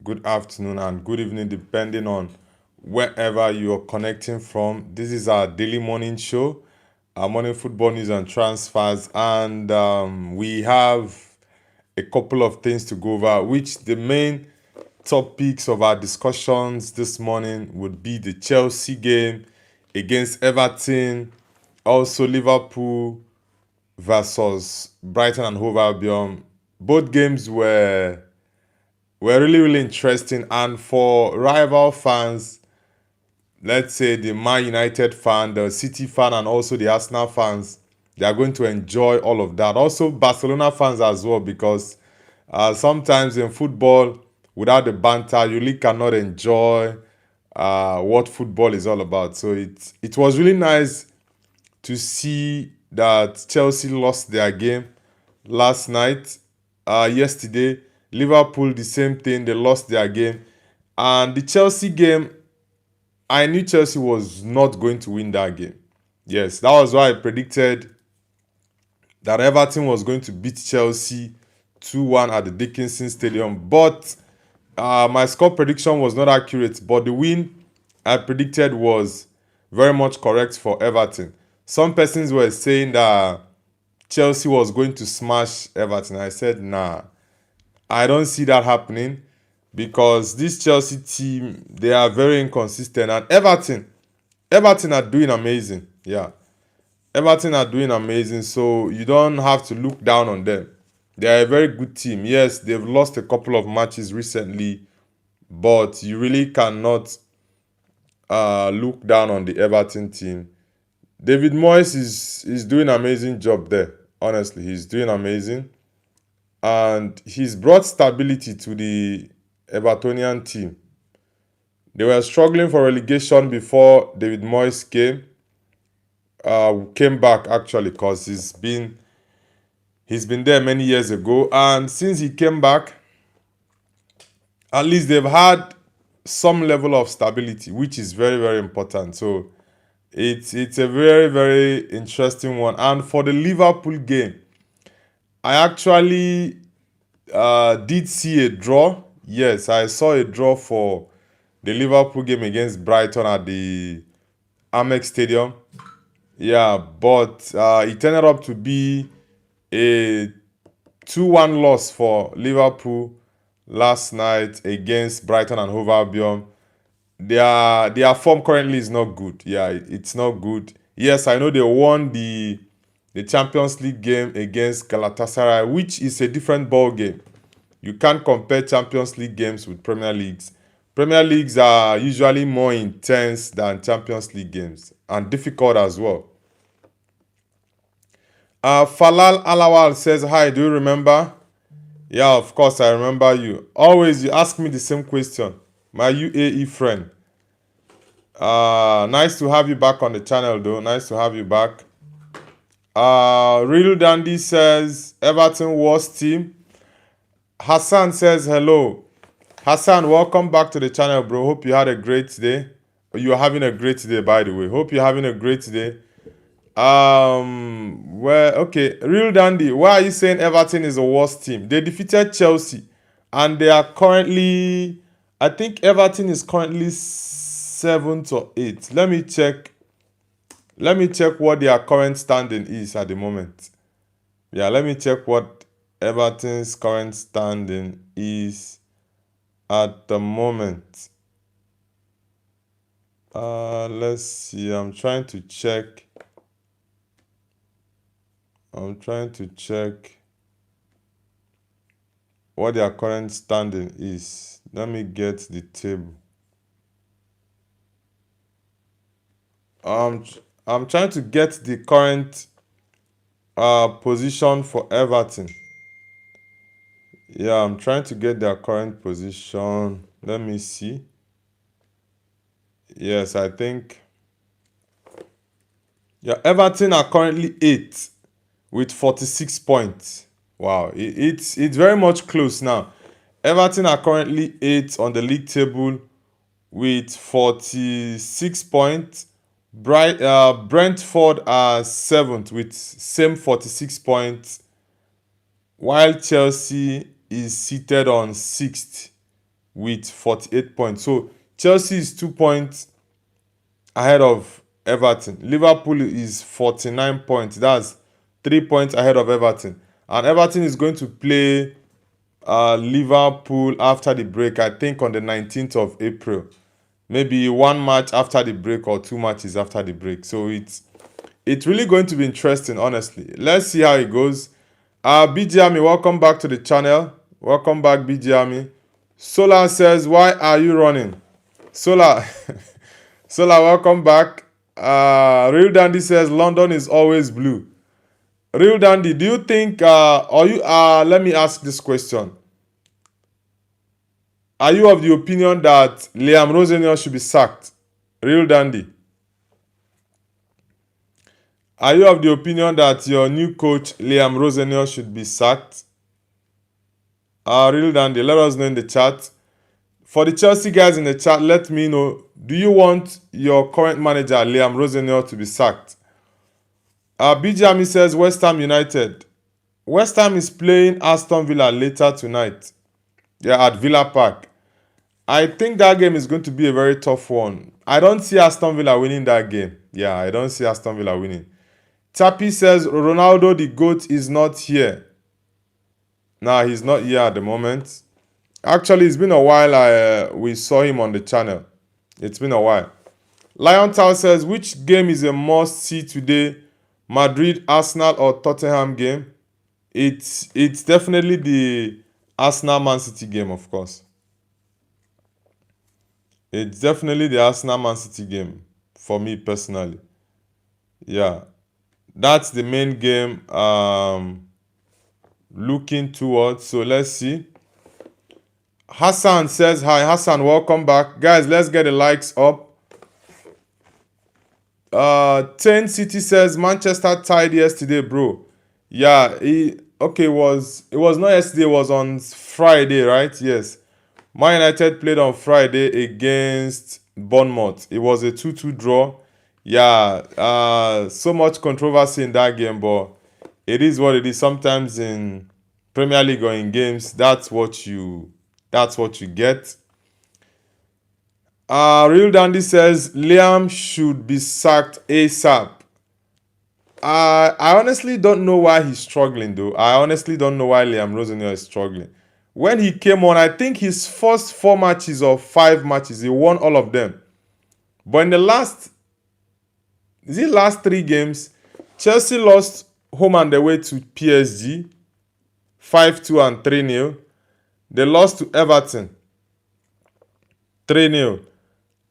good afternoon, and good evening, depending on wherever you're connecting from. This is our daily morning show, our morning football news and transfers, and we have a couple of things to go over, which the main topics of our discussions this morning would be the Chelsea game against Everton, also Liverpool versus Brighton and Hove Albion. Both games were really, really interesting. And for rival fans, let's say the Man United fan, the City fan, and also the Arsenal fans, they are going to enjoy all of that. Also, Barcelona fans as well, because sometimes in football, without the banter, you really cannot enjoy what football is all about. So it was really nice to see that Chelsea lost their game last night. Yesterday, Liverpool, the same thing, they lost their game. And the Chelsea game, I knew Chelsea was not going to win that game. Yes, that was why I predicted that Everton was going to beat Chelsea 2-1 at the Dickinson Stadium. But my score prediction was not accurate. But the win I predicted was very much correct for Everton. Some persons were saying that Chelsea was going to smash Everton. I said, nah, I don't see that happening, because this Chelsea team, they are very inconsistent. And Everton are doing amazing. Yeah, Everton are doing amazing. So you don't have to look down on them. They are a very good team. Yes, they've lost a couple of matches recently, but you really cannot look down on the Everton team. David Moyes is doing an amazing job there. Honestly, he's doing amazing. And he's brought stability to the Evertonian team. They were struggling for relegation before David Moyes came back, actually, because he's been there many years ago. And since he came back, at least they've had some level of stability, which is very, very important. So it's a very, very interesting one. And for the Liverpool game, I actually did see a draw. Yes, I saw a draw for the Liverpool game against Brighton at the Amex Stadium. Yeah, but it ended up to be a 2-1 loss for Liverpool last night against Brighton and Hove Albion. Their form currently is not good. Yeah, it's not good. Yes, I know they won the Champions League game against Galatasaray, which is a different ball game. You can't compare Champions League games with Premier Leagues. Premier Leagues are usually more intense than Champions League games, and difficult as well. Falal Alawal says, hi, do you remember? Yeah, of course I remember you. Always you ask me the same question. My UAE friend. Nice to have you back on the channel though. Nice to have you back. Real Dandy says, Everton worst team. Hassan says, hello. Hassan, welcome back to the channel, bro. Hope you had a great day. You are having a great day, by the way. Hope you're having a great day. Okay, Real Dandy, why are you saying Everton is the worst team? They defeated Chelsea, and they are currently, I think Everton is currently 7th or 8th. Let me check what their current standing is at the moment. Yeah, let me check what Everton's current standing is at the moment. Let's see. I'm trying to check what their current standing is. Let me get the table. I'm trying to get the current position for Everton. Yeah, I'm trying to get their current position. Let me see. Yes, I think. Yeah, Everton are currently 8th with 46 points. Wow, it's very much close now. Everton are currently 8th on the league table with 46 points. Brentford are 7th with same 46 points, while Chelsea is seated on 6th with 48 points. So Chelsea is 2 points ahead of Everton. Liverpool is 49 points. That's 3 points ahead of Everton. And Everton is going to play Liverpool after the break, I think on the 19th of April. Maybe one match after the break or two matches after the break. So it's really going to be interesting, honestly. Let's see how it goes. BG Army, welcome back to the channel. Welcome back, BG Army. Solar says, why are you running? Solar, Solar, welcome back. Real Dandy says, London is always blue. Real Dandy, do you think, let me ask this question. Are you of the opinion that Liam Rosenthal should be sacked? Real Dandy. Are you of the opinion that your new coach, Liam Rosenthal, should be sacked? Real Dandy, let us know in the chat. For the Chelsea guys in the chat, let me know, do you want your current manager, Liam Rosenthal, to be sacked? BJami says West Ham United. West Ham is playing Aston Villa later tonight. Yeah, at Villa Park. I think that game is going to be a very tough one. I don't see Aston Villa winning that game. Yeah, I don't see Aston Villa winning. Tappy says Ronaldo the GOAT is not here. Nah, he's not here at the moment. Actually, it's been a while we saw him on the channel. It's been a while. Lion Tower says, which game is a must-see today? Madrid, Arsenal, or Tottenham game? It's definitely the Arsenal-Man City game, of course. It's definitely the Arsenal-Man City game for me personally. Yeah. That's the main game looking towards. So let's see. Hassan says, hi. Hassan, welcome back. Guys, let's get the likes up. 10 City says, Manchester tied yesterday, bro. Yeah, it was not yesterday, it was on Friday, right? Yes. Man United played on Friday against Bournemouth. It was a 2-2 draw. Yeah, so much controversy in that game, but it is what it is. Sometimes in Premier League or in games, that's what you get. Real Dandy says Liam should be sacked ASAP. I honestly don't know why he's struggling, though. I honestly don't know why Liam Rosenthal is struggling. When he came on, I think his first 4 matches or 5 matches, he won all of them. But in the last 3 games, Chelsea lost home and away to PSG, 5-2 and 3-0. They lost to Everton, 3-0.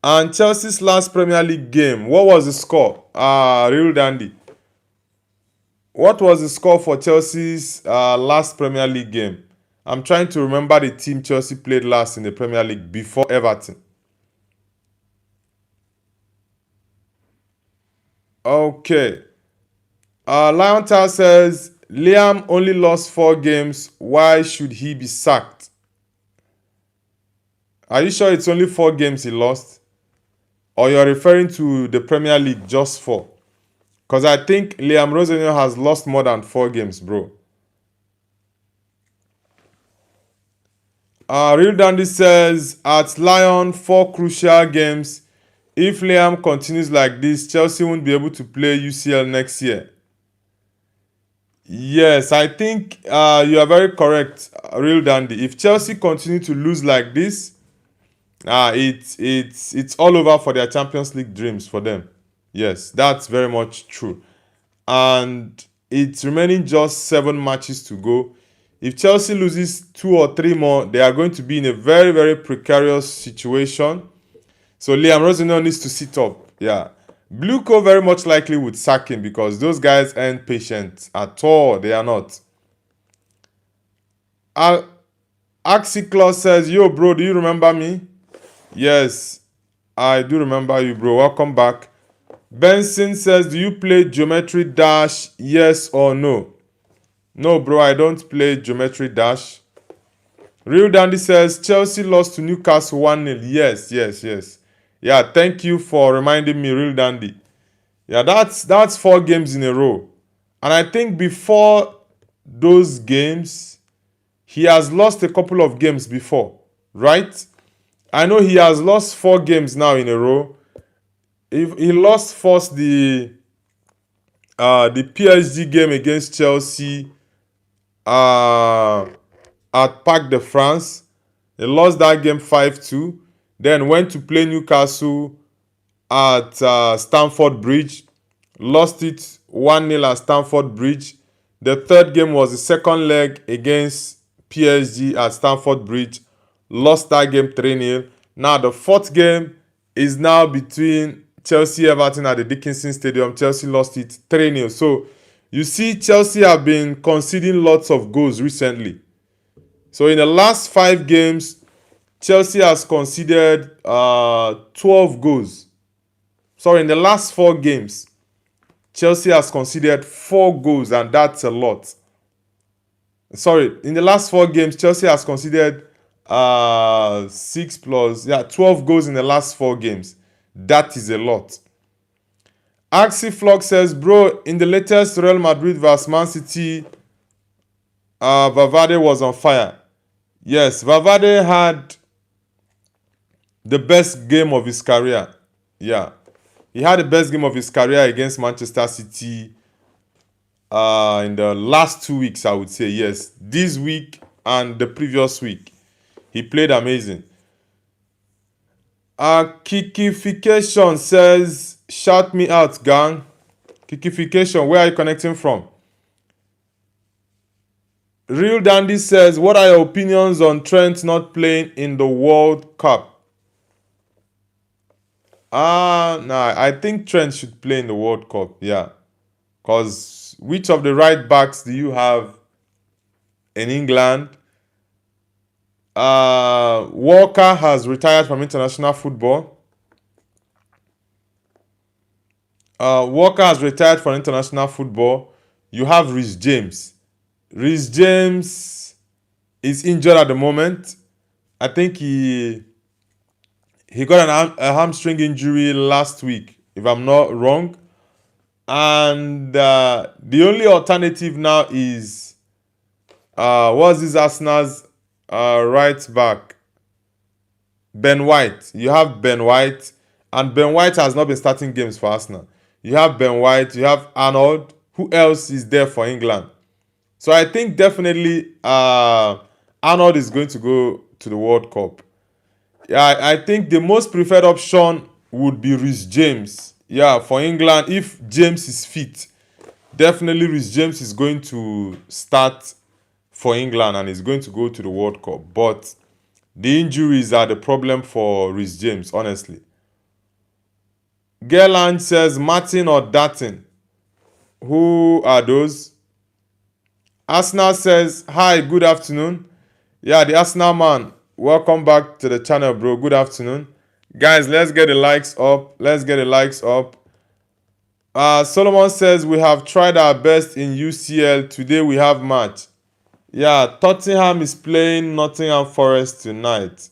And Chelsea's last Premier League game, what was the score? Real Dandy. What was the score for Chelsea's last Premier League game? I'm trying to remember the team Chelsea played last in the Premier League before Everton. Okay. Lion Tower says, Liam only lost 4 games. Why should he be sacked? Are you sure it's only 4 games he lost? Or you're referring to the Premier League just 4? Because I think Liam Rosenthal has lost more than 4 games, bro. Real Dandy says, at Lyon, 4 crucial games. If Liam continues like this, Chelsea won't be able to play UCL next year. Yes, I think you are very correct, Real Dandy. If Chelsea continue to lose like this, it's all over for their Champions League dreams for them. Yes, that's very much true. And it's remaining just 7 matches to go. If Chelsea loses 2 or 3 more, they are going to be in a very, very precarious situation. So Liam Rosenthal needs to sit up. Yeah. Blue Co very much likely would sack him because those guys aren't patient at all. They are not. Axiclaw says, yo, bro, do you remember me? Yes, I do remember you, bro. Welcome back. Benson says, do you play Geometry Dash? Yes or no? No, bro, I don't play Geometry Dash. Real Dandy says, Chelsea lost to Newcastle 1-0. Yes. Yeah, thank you for reminding me, Real Dandy. Yeah, that's 4 games in a row. And I think before those games, he has lost a couple of games before. right? I know he has lost 4 games now in a row. If he lost first the PSG game against Chelsea uh, at Parc de France. He lost that game 5-2. Then went to play Newcastle at Stamford Bridge. Lost it 1-0 at Stamford Bridge. The third game was the second leg against PSG at Stamford Bridge. Lost that game 3-0. Now the fourth game is now between Chelsea Everton at the Dickinson Stadium. Chelsea lost it 3-0. So you see Chelsea have been conceding lots of goals recently. So in the last 5 games, Chelsea has conceded 12 goals. Sorry, in the last 4 games, Chelsea has conceded 4 goals, and that's a lot. Sorry, in the last 4 games, Chelsea has conceded 12 goals in the last 4 games. That is a lot. Axie Flock says, bro, in the latest Real Madrid vs Man City, Valverde was on fire. Yes, Valverde had the best game of his career. Yeah. He had the best game of his career against Manchester City in the last 2 weeks, I would say. Yes, this week and the previous week. He played amazing. Kikification says, shout me out, gang. Kikification, where are you connecting from? Real Dandy says, what are your opinions on Trent not playing in the World Cup? Nah, I think Trent should play in the World Cup, yeah. Because which of the right backs do you have in England? Walker has retired from international football. Walker has retired from international football. You have Reece James. Reece James is injured at the moment. I think he got a hamstring injury last week, if I'm not wrong. And the only alternative now is what's this Arsenal's right back? Ben White. You have Ben White, and Ben White has not been starting games for Arsenal. You have Ben White, you have Arnold. Who else is there for England? So I think definitely Arnold is going to go to the World Cup. Yeah, I think the most preferred option would be Reece James. Yeah, for England, if James is fit, definitely Reece James is going to start for England and is going to go to the World Cup. But the injuries are the problem for Reece James, honestly. Gerland says, Martin or Darton? Who are those? Arsenal says, hi, good afternoon. Yeah, the Arsenal man. Welcome back to the channel, bro. Good afternoon. Guys, let's get the likes up. Let's get the likes up. Solomon says, we have tried our best in UCL. Today we have match. Yeah, Tottenham is playing Nottingham Forest tonight.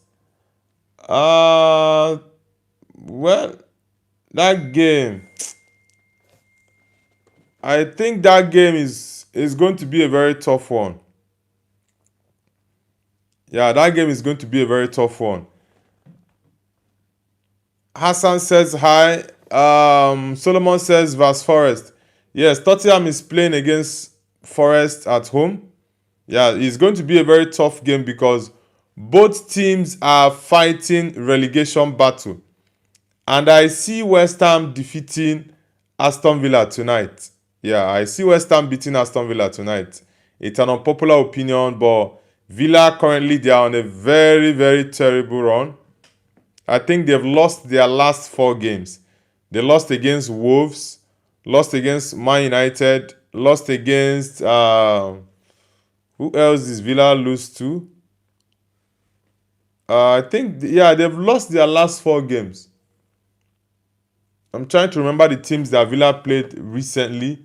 Well, that game, I think that game is going to be a very tough one. Yeah, that game is going to be a very tough one. Hassan says hi. Solomon says vs Forest. Yes, Tottenham is playing against Forest at home. Yeah, it's going to be a very tough game because both teams are fighting relegation battle. And I see West Ham defeating Aston Villa tonight. Yeah, I see West Ham beating Aston Villa tonight. It's an unpopular opinion, but Villa currently they are on a very, very terrible run. I think they've lost their last 4 games. They lost against Wolves, lost against Man United, lost against who else is Villa lose to? I think they've lost their last 4 games. I'm trying to remember the teams that Villa played recently.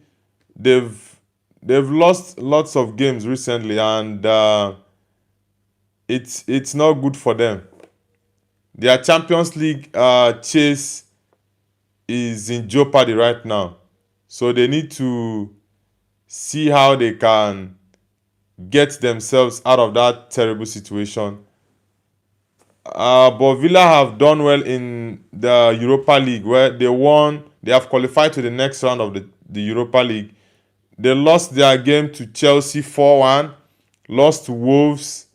They've lost lots of games recently, and it's not good for them. Their Champions League chase is in jeopardy right now. So they need to see how they can get themselves out of that terrible situation. But Villa have done well in the Europa League where they won. They have qualified to the next round of the Europa League. They lost their game to Chelsea 4-1, lost to Wolves,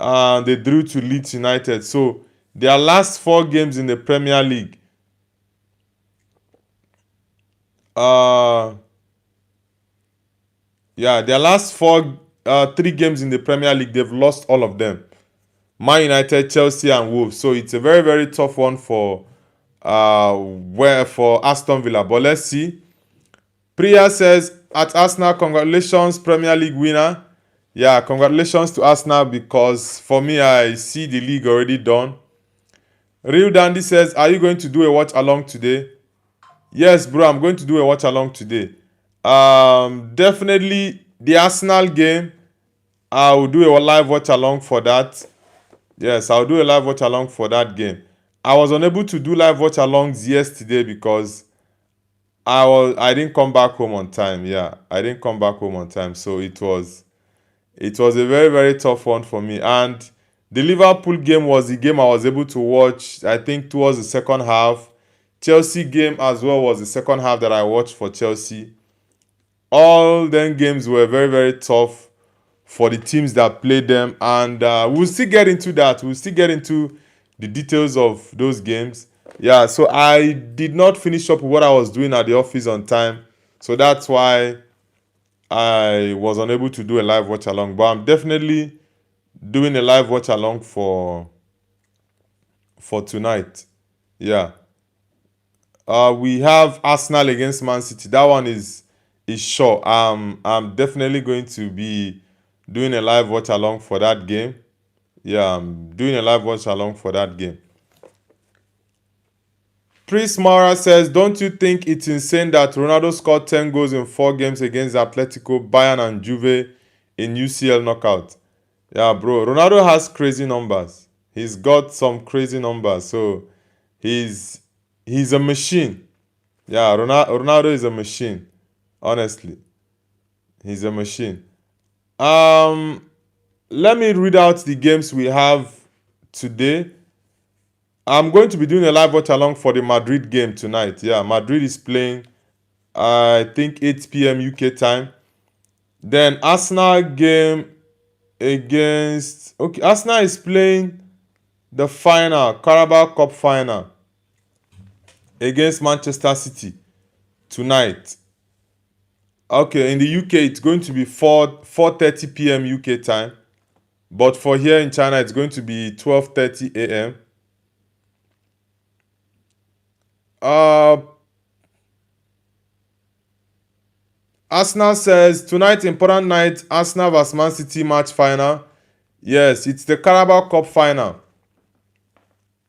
and they drew to Leeds United. So their last 4 games in the Premier League, uh, their last 3 games in the Premier League, they've lost all of them. Man United, Chelsea, and Wolves. So it's a very, very tough one for Aston Villa. But let's see. Priya says, at Arsenal, congratulations, Premier League winner. Yeah, congratulations to Arsenal because for me, I see the league already done. Real Dandy says, are you going to do a watch along today? Yes, bro, I'm going to do a watch along today. Definitely the Arsenal game. I will do a live watch along for that. Yes, I'll do a live watch along for that game. I was unable to do live watch alongs yesterday because I didn't come back home on time. Yeah, I didn't come back home on time, so it was a very, very tough one for me. And the Liverpool game was the game I was able to watch, I think, towards the second half. Chelsea game as well was the second half that I watched for Chelsea. All them games were very, very tough for the teams that played them. And we'll still get into that. We'll still get into the details of those games. Yeah, so I did not finish up what I was doing at the office on time. So that's why I was unable to do a live watch along. But I'm definitely doing a live watch along for tonight. Yeah. We have Arsenal against Man City. That one is sure. I'm definitely going to be doing a live watch along for that game. Yeah, I'm doing a live watch along for that game. Priest Mara says, don't you think it's insane that Ronaldo scored 10 goals in 4 games against Atletico, Bayern, and Juve in UCL knockout? Yeah, bro. Ronaldo has crazy numbers. He's got some crazy numbers. So he's a machine. Yeah, Ronaldo is a machine. Honestly, he's a machine. Let me read out the games we have today. I'm going to be doing a live watch along for the Madrid game tonight. Yeah, Madrid is playing, I think, 8 p.m. UK time. Then Arsenal game against... Okay, Arsenal is playing the final, Carabao Cup final, against Manchester City tonight. Okay, in the UK, it's going to be 4:30 p.m. UK time. But for here in China, it's going to be 12:30 a.m. Arsenal says, tonight, important night, Arsenal vs Man City match final. Yes, it's the Carabao Cup final.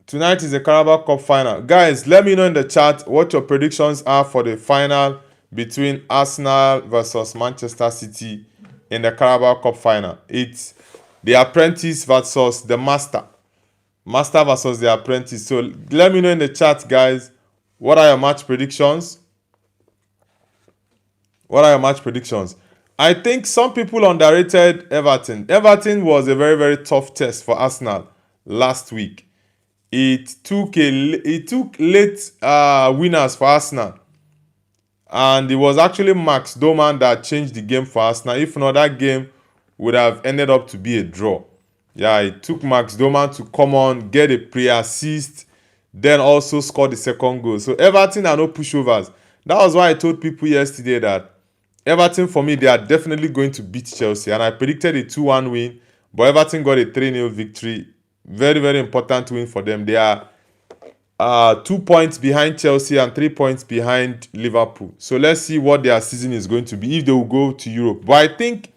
Tonight is the Carabao Cup final. Guys, let me know in the chat what your predictions are for the final between Arsenal versus Manchester City in the Carabao Cup final. It's the apprentice versus the master. Master versus the apprentice. So let me know in the chat, guys, what are your match predictions? What are your match predictions? I think some people underrated Everton. Everton was a very, very tough test for Arsenal last week. It took late winners for Arsenal. And it was actually Max Doman that changed the game for Arsenal. If not, that game would have ended up to be a draw. Yeah, it took Max Doman to come on, get a pre-assist, then also score the second goal. So Everton are no pushovers. That was why I told people yesterday that Everton, for me, they are definitely going to beat Chelsea. And I predicted a 2-1 win, but Everton got a 3-0 victory. Very, very important win for them. They are 2 points behind Chelsea and 3 points behind Liverpool. So let's see what their season is going to be if they will go to Europe. But I think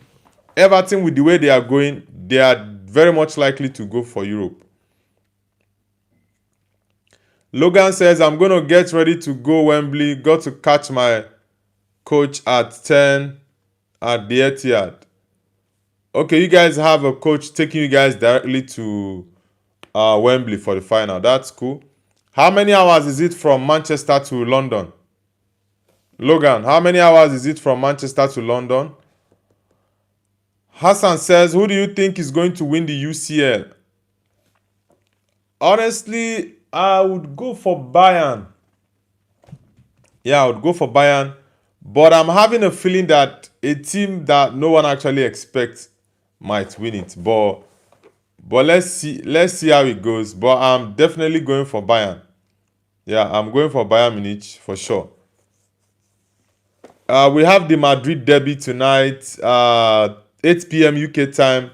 Everton, with the way they are going, they are very much likely to go for Europe. Logan says, I'm going to get ready to go Wembley. Got to catch my coach at 10 at the Etihad. Okay, you guys have a coach taking you guys directly to Wembley for the final. That's cool. How many hours is it from Manchester to London? Logan, how many hours is it from Manchester to London? Hassan says, who do you think is going to win the UCL? Honestly, I would go for Bayern. Yeah, I would go for Bayern. But I'm having a feeling that a team that no one actually expects might win it. But let's see how it goes. But I'm definitely going for Bayern. Yeah, I'm going for Bayern Munich for sure. We have the Madrid derby tonight, 8 p.m. UK time.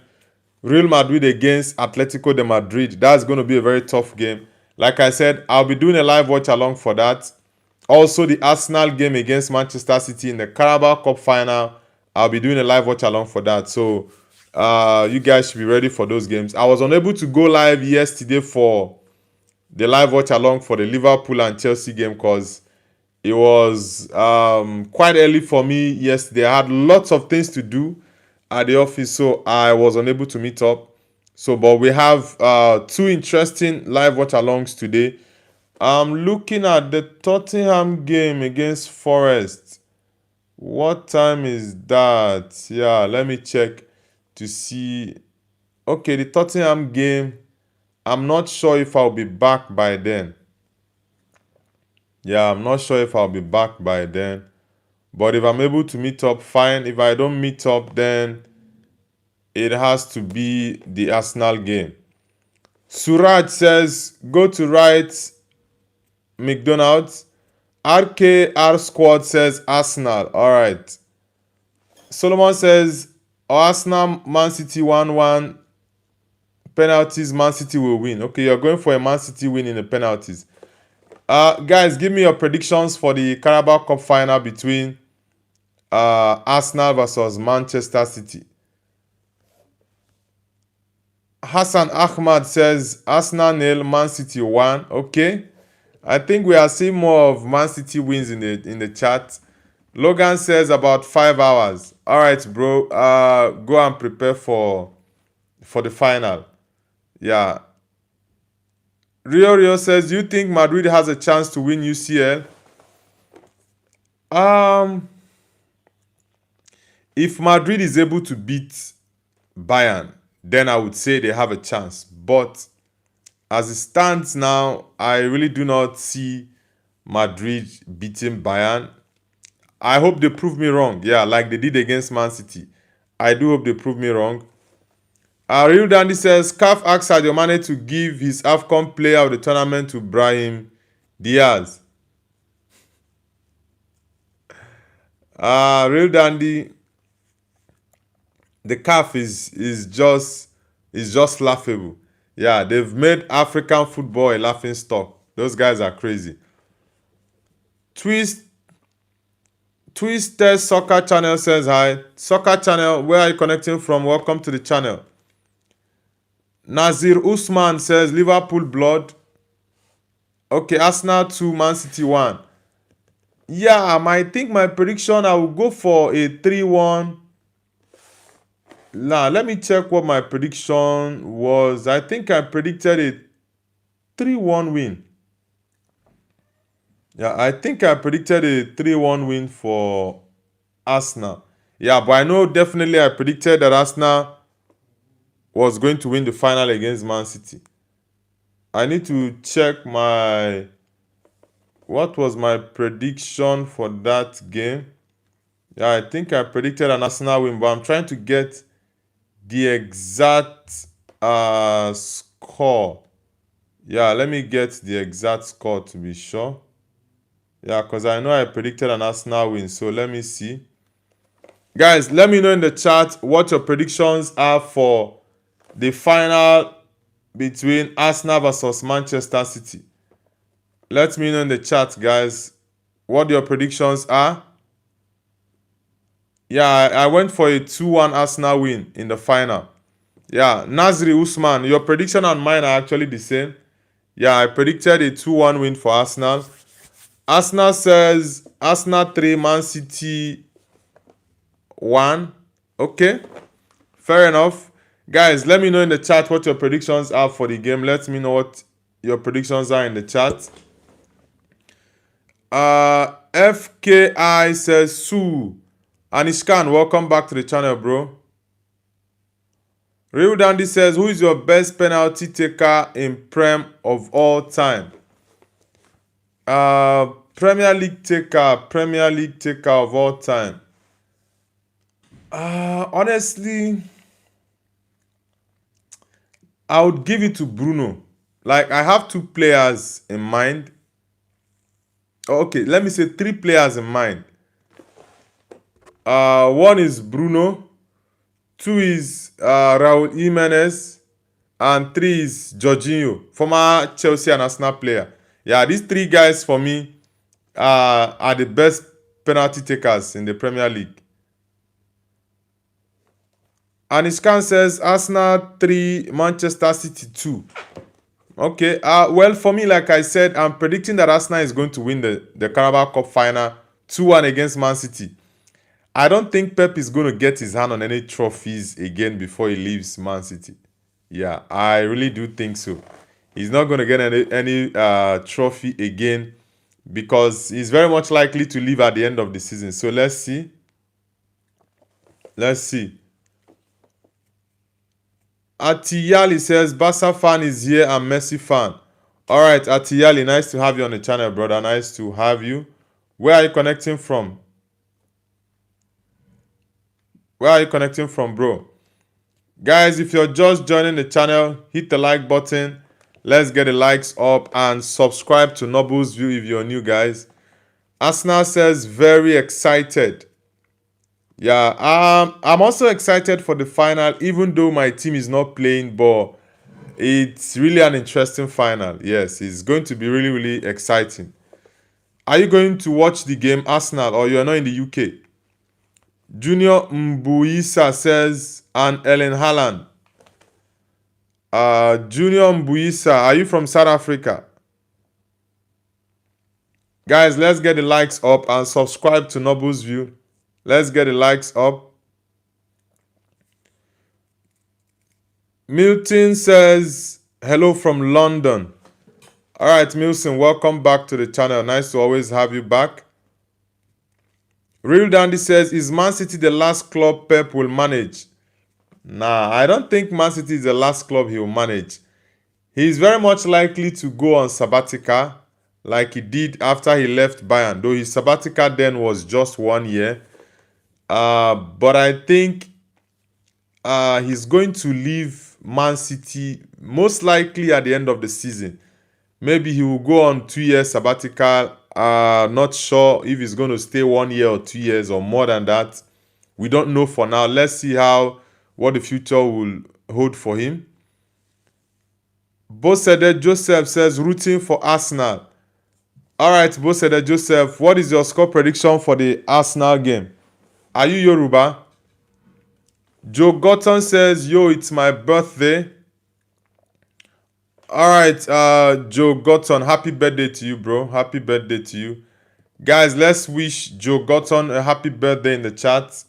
Real Madrid against Atletico de Madrid. That's going to be a very tough game. Like I said, I'll be doing a live watch along for that. Also, the Arsenal game against Manchester City in the Carabao Cup final. I'll be doing a live watch along for that. So, you guys should be ready for those games. I was unable to go live yesterday for the live watch along for the Liverpool and Chelsea game because it was quite early for me yesterday. I had lots of things to do at the office, so I was unable to meet up. So, but we have two interesting live watch alongs today. I'm looking at the Tottenham game against Forest. What time is that? Yeah, let me check to see. Okay, the Tottenham game. I'm not sure if I'll be back by then. Yeah, I'm not sure if I'll be back by then. But if I'm able to meet up, fine. If I don't meet up, then it has to be the Arsenal game. Suraj says, go to right McDonald's. RKR Squad says Arsenal. All right. Solomon says Arsenal, Man City 1-1. Penalties, Man City will win. Okay, you're going for a Man City win in the penalties. Guys, give me your predictions for the Carabao Cup final between Arsenal versus Manchester City. Hassan Ahmad says Arsenal nil, Man City 1. Okay. I think we are seeing more of Man City wins in the chat. Logan says about 5 hours. All right, bro. Go and prepare for the final. Yeah. Rio says, do you think Madrid has a chance to win UCL? If Madrid is able to beat Bayern, then I would say they have a chance. But as it stands now, I really do not see Madrid beating Bayern. I hope they prove me wrong. Yeah, like they did against Man City. I do hope they prove me wrong. Real Dandy says, CAF asked Sadio Mane to give his AFCON player of the tournament to Brahim Diaz. Real Dandy, the CAF is just laughable. Yeah, they've made African football a laughing stock. Those guys are crazy. Twisted Soccer Channel says hi. Soccer Channel, where are you connecting from? Welcome to the channel. Nazir Usman says Liverpool blood. Okay, Arsenal 2, Man City 1. Yeah, I think my prediction, I will go for a 3-1. Now, let me check what my prediction was. I think I predicted a 3-1 win. Yeah, I think I predicted a 3-1 win for Arsenal. Yeah, but I know definitely I predicted that Arsenal was going to win the final against Man City. I need to check what was my prediction for that game. Yeah, I think I predicted an Arsenal win, but I'm trying to get the exact score. Yeah, let me get the exact score to be sure. Yeah, because I know I predicted an Arsenal win, so let me see. Guys, let me know in the chat what your predictions are for the final between Arsenal versus Manchester City. Let me know in the chat, guys, what your predictions are. Yeah, I went for a 2-1 Arsenal win in the final. Yeah, Nazri Usman, your prediction and mine are actually the same. Yeah, I predicted a 2-1 win for Arsenal. Arsenal says Arsenal 3, Man City 1. Okay, fair enough. Guys, let me know in the chat what your predictions are for the game. Let me know what your predictions are in the chat. FKI says Sue. Anishkan, welcome back to the channel, bro. Real Dandy says, who is your best penalty taker in Prem of all time? Premier League taker of all time. Honestly, I would give it to Bruno. Like, I have two players in mind. Okay, let me say three players in mind. One is Bruno, two is Raul Jimenez, and three is Jorginho, former Chelsea and Arsenal player. Yeah, these three guys for me are the best penalty takers in the Premier League. And Iskan says Arsenal 3, Manchester City 2. Okay, well, for me, like I said, I'm predicting that Arsenal is going to win the Carabao Cup final 2-1 against Man City. I don't think Pep is going to get his hand on any trophies again before he leaves Man City. Yeah, I really do think so. He's not going to get any trophy again because he's very much likely to leave at the end of the season. So let's see. Let's see. Atiyali says, Barca fan is here and Messi fan. All right, Atiyali, nice to have you on the channel, brother. Nice to have you. Where are you connecting from? Where are you connecting from, bro? Guys, if you're just joining the channel, hit the like button. Let's get the likes up and subscribe to Noble's View if you're new, guys. Arsenal says, very excited. Yeah, I'm also excited for the final, even though my team is not playing, but it's really an interesting final. Yes, it's going to be really, really exciting. Are you going to watch the game, Arsenal, or you're not in the UK? Junior Mbuisa says, and Ellen Haaland. Junior Mbuisa, are you from South Africa? Guys, let's get the likes up and subscribe to Noble's View. Let's get the likes up. Milton says, hello from London. All right, Milton, welcome back to the channel. Nice to always have you back. Real Dandy says, is Man City the last club Pep will manage? Nah, I don't think Man City is the last club he will manage. He's very much likely to go on sabbatical like he did after he left Bayern, though his sabbatical then was just 1 year. But I think he's going to leave Man City most likely at the end of the season. Maybe he will go on 2 years sabbatical. Not sure if he's going to stay 1 year or 2 years or more than that. We don't know for now. Let's see what the future will hold for him. Bosede Joseph says, rooting for Arsenal. All right, Bosede Joseph, what is your score prediction for the Arsenal game? Are you Yoruba? Joe Gotton says, yo, it's my birthday. All right, Joe Gotton, happy birthday to you, bro. Happy birthday to you. Guys, let's wish Joe Gotton a happy birthday in the chat.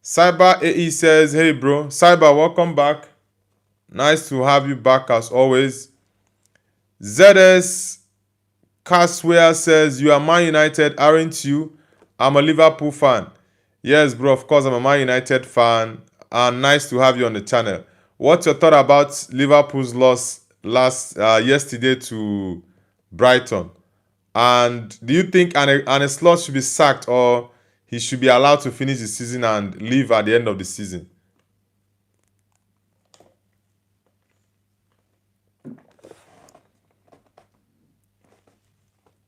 Cyber AE says, hey, bro. Cyber, welcome back. Nice to have you back as always. ZS Casware says, you are Man United, aren't you? I'm a Liverpool fan. Yes, bro, of course, I'm a Man United fan. And nice to have you on the channel. What's your thought about Liverpool's loss yesterday to Brighton? And do you think Arne Slot should be sacked or he should be allowed to finish the season and leave at the end of the season?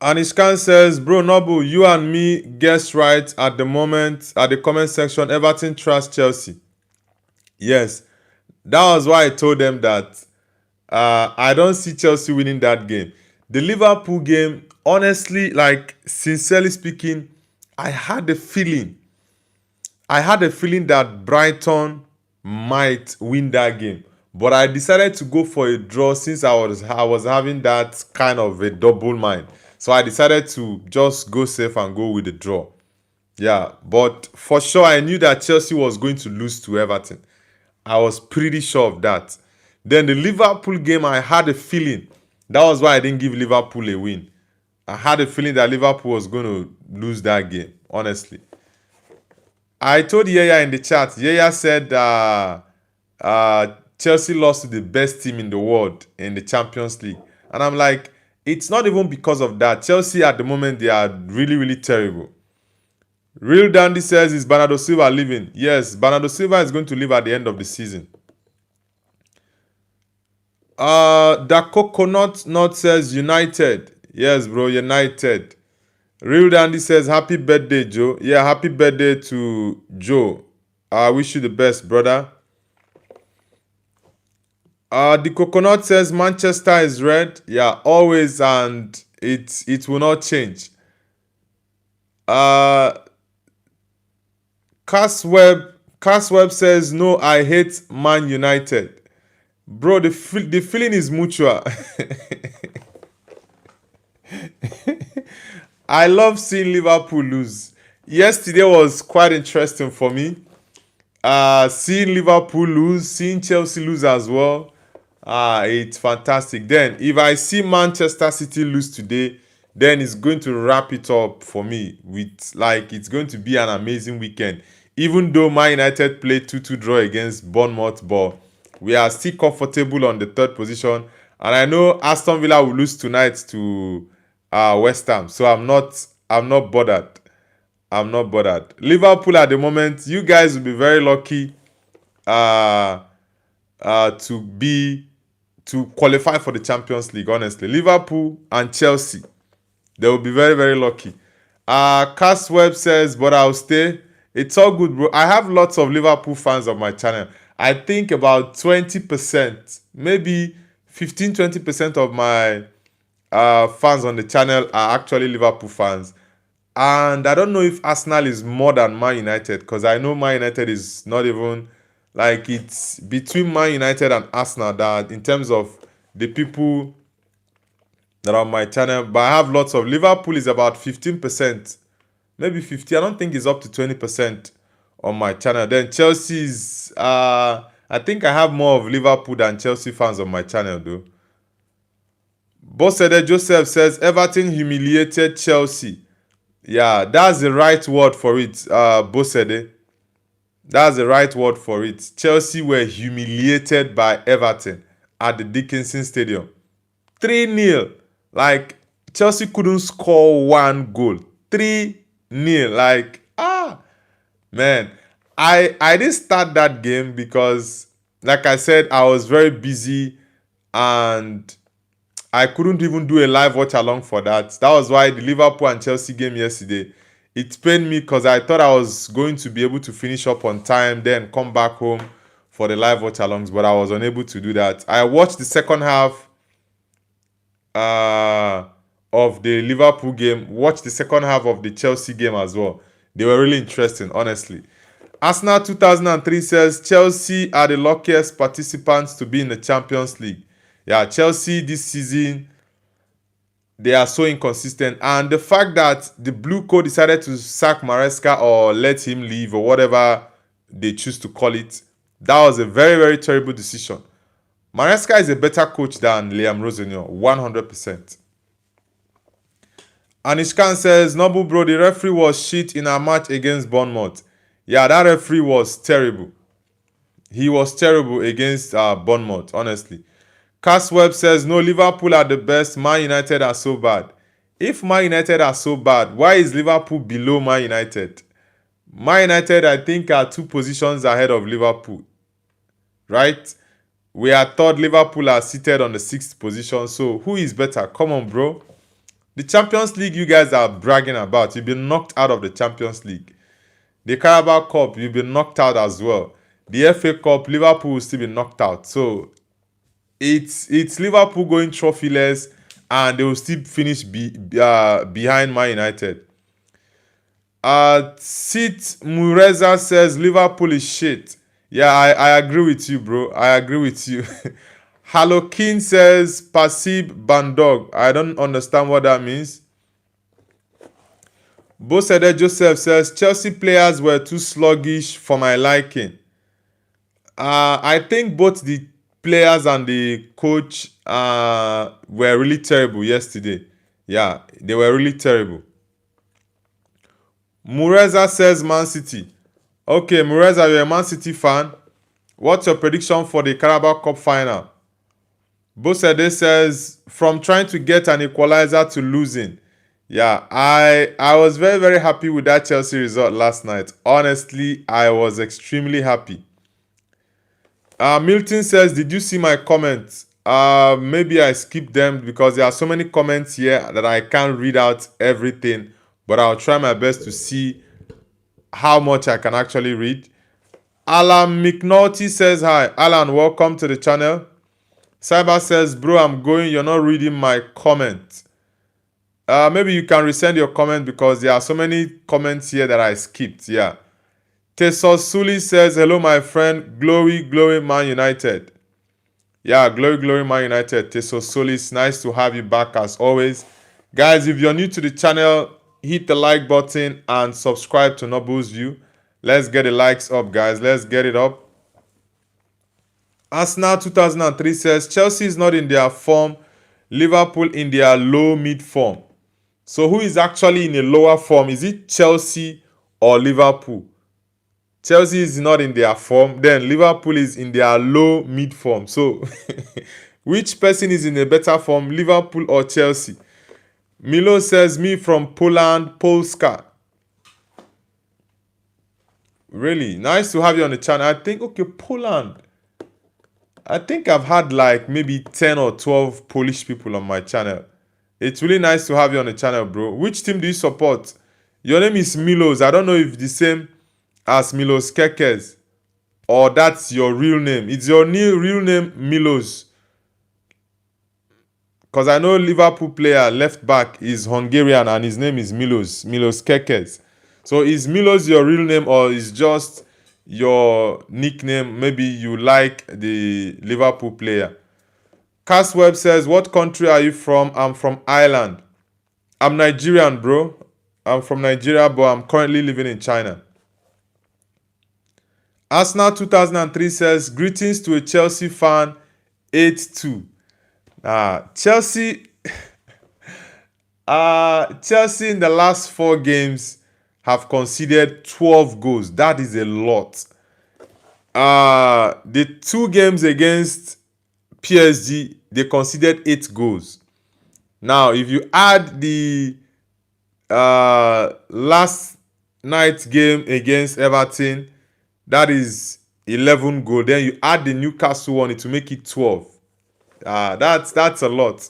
Anishkan says, bro, Noble, you and me guessed right at the moment, at the comment section, Everton trust Chelsea. Yes, that was why I told them that I don't see Chelsea winning that game. The Liverpool game, honestly, like, sincerely speaking, I had a feeling that Brighton might win that game. But I decided to go for a draw since I was having that kind of a double mind. So I decided to just go safe and go with the draw. Yeah, but for sure I knew that Chelsea was going to lose to Everton. I was pretty sure of that. Then the Liverpool game, I had a feeling. That was why I didn't give Liverpool a win. I had a feeling that Liverpool was going to lose that game, honestly. I told Yaya in the chat. Yaya said Chelsea lost to the best team in the world in the Champions League. And I'm like, it's not even because of that. Chelsea at the moment, they are really, really terrible. Real Dandy says, is Bernardo Silva leaving? Yes, Bernardo Silva is going to leave at the end of the season. The Coconut Nut says United. Yes, bro, United. Real Dandy says, happy birthday, Joe. Yeah, happy birthday to Joe. I wish you the best, brother. The Coconut says Manchester is red. Yeah, always, and it will not change. Casweb says, no, I hate Man United. Bro, the feeling is mutual. I love seeing Liverpool lose. Yesterday was quite interesting for me. Seeing Liverpool lose, seeing Chelsea lose as well. It's fantastic. Then, if I see Manchester City lose today, then it's going to wrap it up for me. It's going to be an amazing weekend. Even though Man United played 2-2 draw against Bournemouth, but we are still comfortable on the third position. And I know Aston Villa will lose tonight to West Ham, so I'm not bothered. I'm not bothered. Liverpool at the moment, you guys will be very lucky to qualify for the Champions League, honestly. Liverpool and Chelsea, they will be very, very lucky. Casweb says, but I'll stay. It's all good, bro. I have lots of Liverpool fans on my channel. I think about 20%, maybe 15-20% of my fans on the channel are actually Liverpool fans. And I don't know if Arsenal is more than Man United, because I know Man United is not even, like, it's between Man United and Arsenal that in terms of the people that are on my channel. But I have lots of Liverpool is about 15%, maybe 50. I don't think it's up to 20% on my channel. Then Chelsea's, I think I have more of Liverpool than Chelsea fans on my channel though. Bosede Joseph says Everton humiliated Chelsea. Yeah, that's the right word for it, Bosede. That's the right word for it. Chelsea were humiliated by Everton at the Dickinson Stadium. 3-0. Like, Chelsea couldn't score one goal. 3-0. Like, man. I didn't start that game because, like I said, I was very busy and I couldn't even do a live watch along for that. That was why the Liverpool and Chelsea game yesterday, it pained me because I thought I was going to be able to finish up on time, then come back home for the live watch alongs, but I was unable to do that. I watched the second half of the Liverpool game, watched the second half of the Chelsea game as well. They were really interesting, honestly. Arsenal 2003 says Chelsea are the luckiest participants to be in the Champions League. Yeah, Chelsea this season, they are so inconsistent. And the fact that the Blue Coat decided to sack Maresca or let him leave or whatever they choose to call it, that was a very, very terrible decision. Maresca is a better coach than Liam Rosenio, 100%. Anishkan says, Noble bro, the referee was shit in our match against Bournemouth. Yeah, that referee was terrible. He was terrible against Bournemouth, honestly. Casweb says, no, Liverpool are the best. Man United are so bad. If Man United are so bad, why is Liverpool below Man United? Man United, I think, are 2 positions ahead of Liverpool. Right? We are third. Liverpool are seated on the 6th position. So, who is better? Come on, bro. The Champions League you guys are bragging about, you've been knocked out of the Champions League. The Carabao Cup, you've been knocked out as well. The FA Cup, Liverpool will still be knocked out. So, it's Liverpool going trophyless and they will still finish behind Man United. Sid Mureza says Liverpool is shit. Yeah, I agree with you, bro. I agree with you. Halokin says Pasib Bandog. I don't understand what that means. Bosede Joseph says Chelsea players were too sluggish for my liking. I think both the players and the coach were really terrible yesterday. Yeah, they were really terrible. Mureza says Man City. Okay, Mureza, you're a Man City fan. What's your prediction for the Carabao Cup final? Bosede says, from trying to get an equalizer to losing. Yeah, I was very, very happy with that Chelsea result last night. Honestly, I was extremely happy. Milton says, did you see my comments? Maybe I skipped them because there are so many comments here that I can't read out everything. But I'll try my best to see how much I can actually read. Alan McNulty says, hi. Alan, welcome to the channel. Cyber says, bro, I'm going. You're not reading my comment. Maybe you can resend your comment because there are so many comments here that I skipped. Yeah. Tesosuli says, hello, my friend. Glory, glory, Man United. Yeah, glory, glory, Man United. Tesosuli, it's nice to have you back as always. Guys, if you're new to the channel, hit the like button and subscribe to Noble's View. Let's get the likes up, guys. Let's get it up. Arsenal 2003 says, Chelsea is not in their form. Liverpool in their low mid form. So who is actually in a lower form? Is it Chelsea or Liverpool? Chelsea is not in their form. Then Liverpool is in their low mid form. So which person is in a better form? Liverpool or Chelsea? Milo says, me from Poland, Polska. Really? Nice to have you on the channel. I think, okay, Poland. I think I've had like maybe 10 or 12 Polish people on my channel. It's really nice to have you on the channel, bro. Which team do you support? Your name is Milos. I don't know if the same as Milos Kekes or that's your real name. It's your real name, Milos. Because I know Liverpool player left back is Hungarian and his name is Milos Kekes. So is Milos your real name or is just your nickname? Maybe you like the Liverpool player. Casweb says, what country are you from? I'm from Ireland. I'm Nigerian, bro. I'm from Nigeria, but I'm currently living in China. Arsenal 2003 says, greetings to a Chelsea fan, 8-2. Chelsea Chelsea in the last 4 games have conceded 12 goals. That is a lot. The 2 games against PSG, they conceded 8 goals. Now, if you add the last night's game against Everton, that is 11 goals. Then you add the Newcastle one, it will make it 12. That's a lot.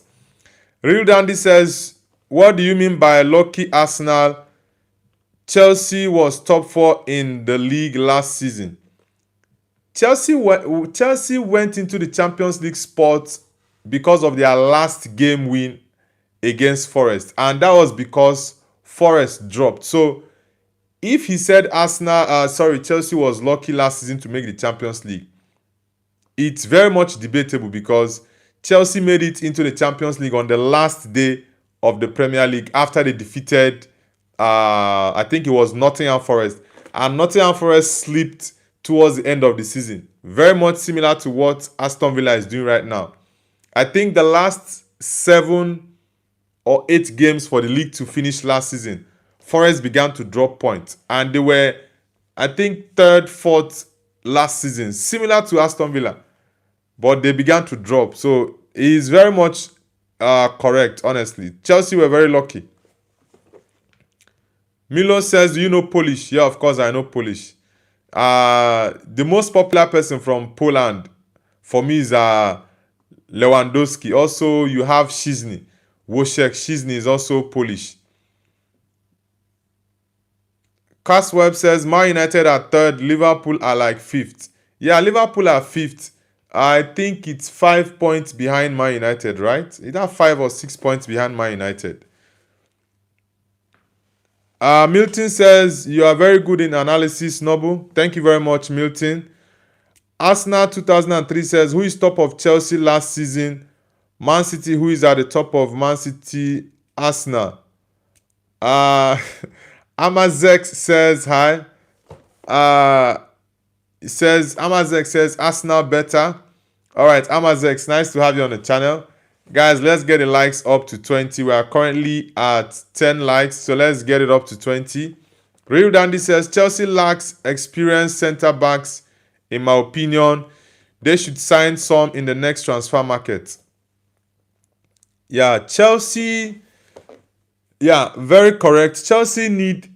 Real Dandy says, what do you mean by lucky Arsenal? Chelsea was top 4 in the league last season. Chelsea went into the Champions League spot because of their last game win against Forest. And that was because Forest dropped. So if he said Chelsea was lucky last season to make the Champions League, it's very much debatable because Chelsea made it into the Champions League on the last day of the Premier League after they defeated, I think it was Nottingham Forest. And Nottingham Forest slipped towards the end of the season. Very much similar to what Aston Villa is doing right now. I think the last 7 or 8 games for the league to finish last season, Forest began to drop points. And they were, I think, 3rd, 4th last season. Similar to Aston Villa. But they began to drop. So he is very much correct, honestly. Chelsea were very lucky. Milo says, do you know Polish? Yeah, of course I know Polish. The most popular person from Poland for me is Lewandowski. Also, you have Szczesny. Wojciech Szczesny is also Polish. Casweb says, Man United are 3rd, Liverpool are like 5th. Yeah, Liverpool are 5th. I think it's 5 points behind Man United, right? Either 5 or 6 points behind Man United. Milton says, you are very good in analysis, Noble. Thank you very much, Milton. Arsenal 2003 says, who is top of Chelsea last season? Man City, who is at the top of Man City? Arsenal. Amazek says, hi. Amazek says, Arsenal better. All right, Amazek, nice to have you on the channel. Guys, let's get the likes up to 20. We are currently at 10 likes, so let's get it up to 20. Real Dandy says, Chelsea lacks experienced centre-backs in my opinion, they should sign some in the next transfer market. Yeah, Chelsea. Yeah, very correct. Chelsea need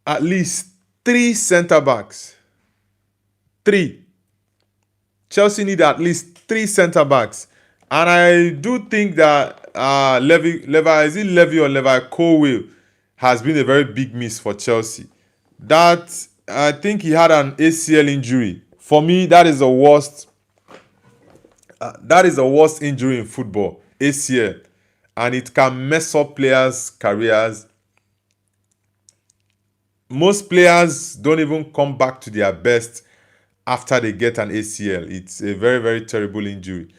at least 3 centre backs. Three. Chelsea need at least 3 centre backs. And I do think that Levy or Levi Colwill has been a very big miss for Chelsea. That I think he had an ACL injury. For me, that is the worst. That is the worst injury in football, ACL, and it can mess up players' careers. Most players don't even come back to their best after they get an ACL. It's a very, very terrible injury.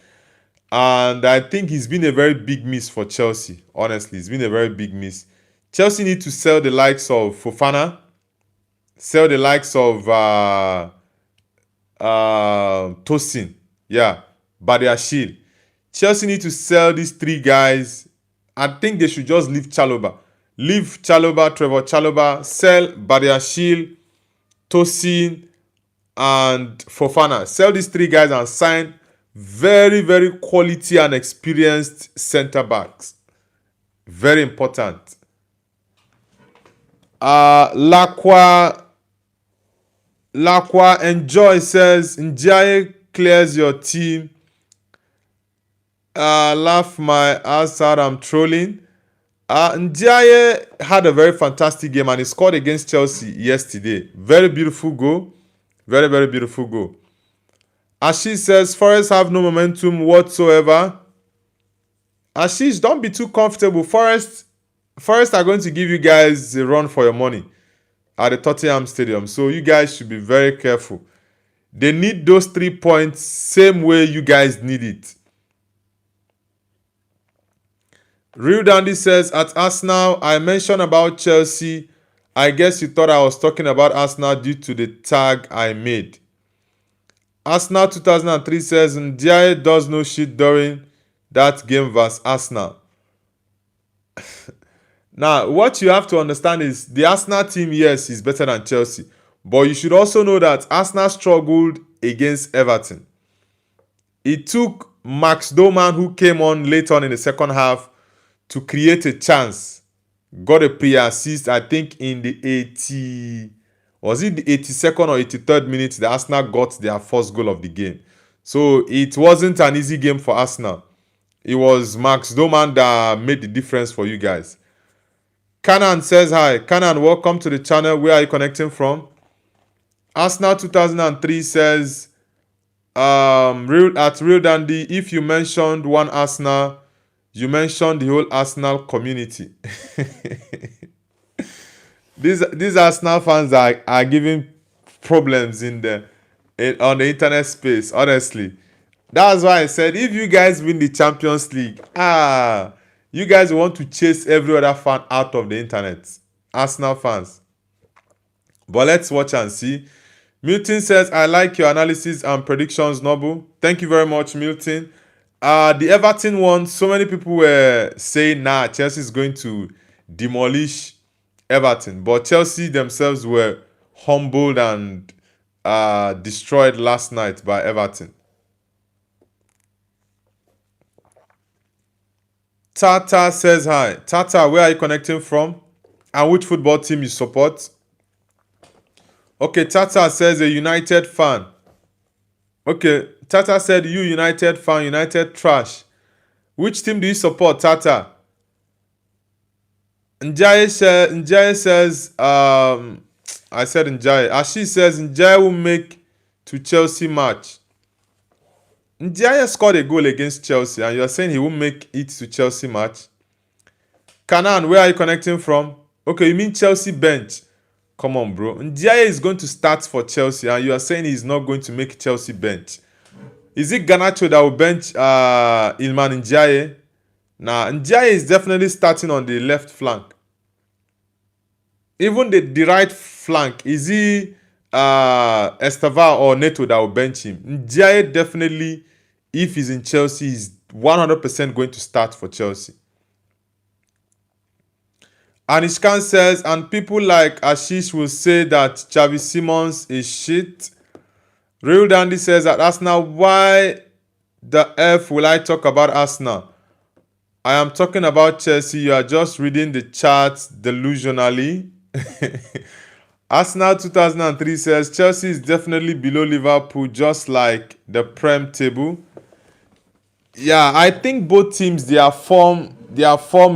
And I think he's been a very big miss for Chelsea. Honestly, it's been a very big miss. Chelsea need to sell the likes of Fofana, sell the likes of Tosin, yeah, Badiashile. Chelsea need to sell these 3 guys. I think they should just leave Chalobah. Leave Chalobah, Trevor Chalobah, sell Badiashile, Tosin, and Fofana. Sell these 3 guys and sign very, very quality and experienced centre backs. Very important. Lakwa Enjoy says Njaye clears your team. Laugh my ass out, I'm trolling. Njaye had a very fantastic game and he scored against Chelsea yesterday. Very beautiful goal. Very, very beautiful goal. Ashish says Forest have no momentum whatsoever. Ashish, don't be too comfortable. Forest are going to give you guys a run for your money at the Tottenham Stadium. So you guys should be very careful. They need those 3 points same way you guys need it. Real Dandy says, at Arsenal, I mentioned about Chelsea. I guess you thought I was talking about Arsenal due to the tag I made. Arsenal 2003 says, Ndiaye does no shit during that game versus Arsenal. Now, what you have to understand is the Arsenal team, yes, is better than Chelsea. But you should also know that Arsenal struggled against Everton. It took Max Doman, who came on late on in the second half, to create a chance. Got a pre-assist, I think, in the 82nd or 83rd minute, the Arsenal got their first goal of the game. So it wasn't an easy game for Arsenal. It was Max Doman that made the difference for you guys. Kanan says hi. Kanan, welcome to the channel. Where are you connecting from? Arsenal 2003 says, Real Dandy, if you mentioned one Arsenal, you mentioned the whole Arsenal community. These Arsenal fans are giving problems on the internet space, honestly. That's why I said, if you guys win the Champions League, you guys want to chase every other fan out of the internet. Arsenal fans. But let's watch and see. Milton says, I like your analysis and predictions, Noble. Thank you very much, Milton. The Everton one, so many people were saying, Chelsea is going to demolish Everton. But Chelsea themselves were humbled and destroyed last night by Everton. Tata says hi. Tata, where are you connecting from? And which football team you support? Okay, Tata says a United fan. Okay, Tata said you United fan, United trash. Which team do you support, Tata? Njaye says, I said Njaye. Ashi says Njaye will make to Chelsea match. Njaye scored a goal against Chelsea and you're saying he won't make it to Chelsea match? Kanan, where are you connecting from? Okay, you mean Chelsea bench. Come on, bro. Njaye is going to start for Chelsea and you are saying he's not going to make Chelsea bench. Is it Garnacho that will bench Ilman Njaye? Nah, Njaye is definitely starting on the left flank. Even the right flank, is he Esteval or Neto that will bench him? Njaye definitely, if he's in Chelsea, is 100% going to start for Chelsea. Anishkan says, and people like Ashish will say that Xavi Simons is shit. Real Dandy says at Arsenal, why the F will I talk about Arsenal? I am talking about Chelsea. You are just reading the charts delusionally. Arsenal 2003 says Chelsea is definitely below Liverpool, just like the Prem table. Yeah, I think both teams their form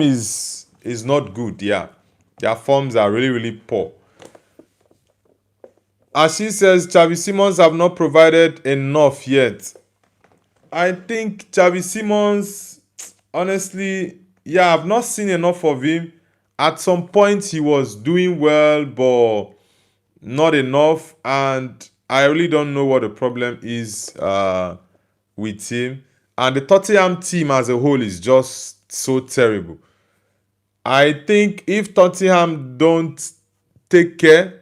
is not good. Yeah, their forms are really poor. As she says, Xavi Simons have not provided enough yet. I think Xavi Simons, honestly, yeah, I've not seen enough of him. At some point, he was doing well, but not enough. And I really don't know what the problem is with him. And the Tottenham team as a whole is just so terrible. I think if Tottenham don't take care,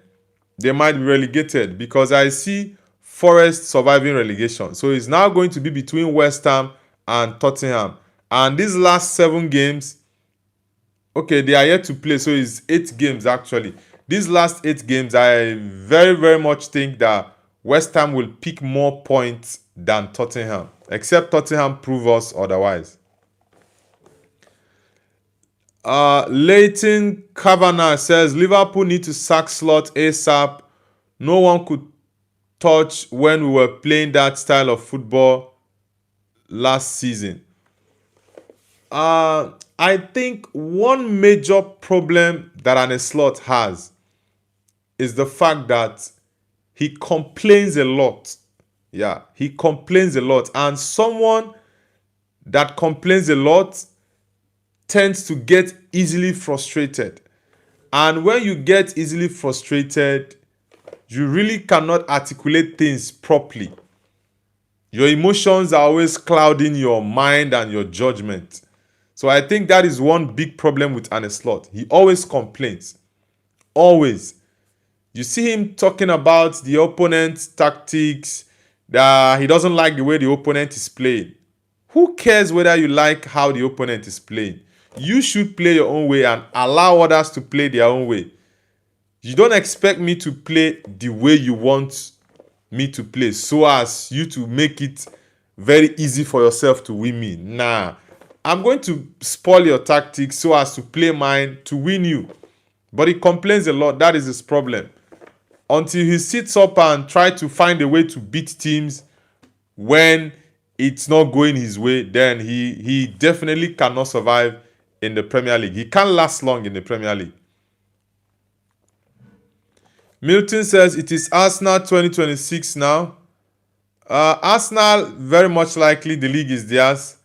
they might be relegated because I see Forest surviving relegation. So it's now going to be between West Ham and Tottenham. And these last 7 games, okay, they are yet to play. So it's 8 games actually. These last 8 games, I very much think that West Ham will pick more points than Tottenham. Except Tottenham prove us otherwise. Leighton Kavanagh says Liverpool need to sack Slot ASAP. No one could touch when we were playing that style of football last season. I think one major problem that Arne Slot has is the fact that he complains a lot. Yeah, he complains a lot. And someone that complains a lot tends to get easily frustrated. And when you get easily frustrated, you really cannot articulate things properly. Your emotions are always clouding your mind and your judgment. So I think that is one big problem with Arne Slot. He always complains. Always. You see him talking about the opponent's tactics, that he doesn't like the way the opponent is playing. Who cares whether you like how the opponent is playing? You should play your own way and allow others to play their own way. You don't expect me to play the way you want me to play so as you to make it very easy for yourself to win me. Nah. I'm going to spoil your tactics so as to play mine to win you. But he complains a lot. That is his problem. Until he sits up and tries to find a way to beat teams when it's not going his way, then he definitely cannot survive in the Premier League. He can't last long in the Premier League. Milton says it is Arsenal 2026 now. Arsenal, very much likely the league is theirs.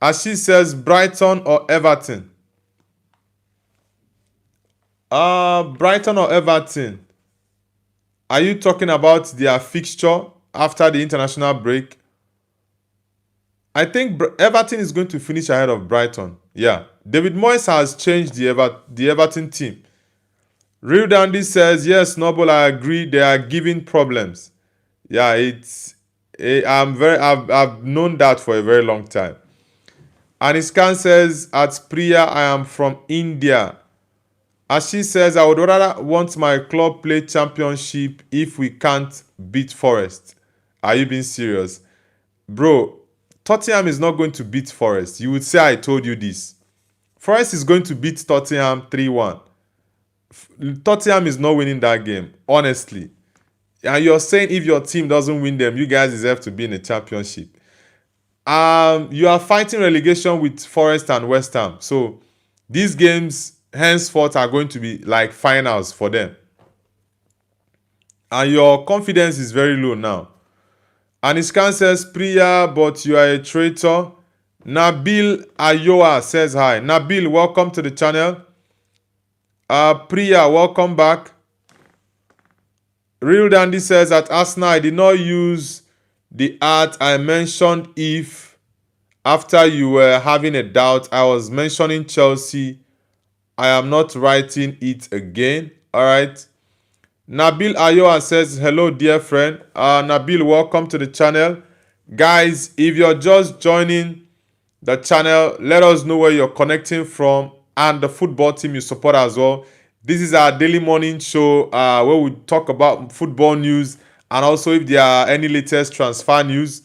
As she says, Brighton or Everton. Brighton or Everton. Are you talking about their fixture after the international break? I think Everton is going to finish ahead of Brighton. Yeah. David Moyes has changed the Everton team. Real Dandy says, yes, Noble, I agree. They are giving problems. Yeah, I've known that for a very long time. Aniskan says, at Priya, I am from India. As she says, I would rather want my club play championship if we can't beat Forest. Are you being serious? Bro, Tottenham is not going to beat Forest. You would say I told you this. Forest is going to beat Tottenham 3-1. Tottenham is not winning that game, honestly. And you're saying if your team doesn't win them, you guys deserve to be in the championship. You are fighting relegation with Forest and West Ham. So these games henceforth are going to be like finals for them. And your confidence is very low now. Aniskan says, Priya, but you are a traitor. Nabil Ayoa says hi. Nabil, welcome to the channel. Priya, welcome back. Real Dandy says, at Arsenal, I did not use the art I mentioned if after you were having a doubt, I was mentioning Chelsea. I am not writing it again. All right. Nabil Ayoa says, hello, dear friend. Nabil, welcome to the channel. Guys, if you're just joining the channel, let us know where you're connecting from and the football team you support as well. This is our daily morning show where we talk about football news and also if there are any latest transfer news.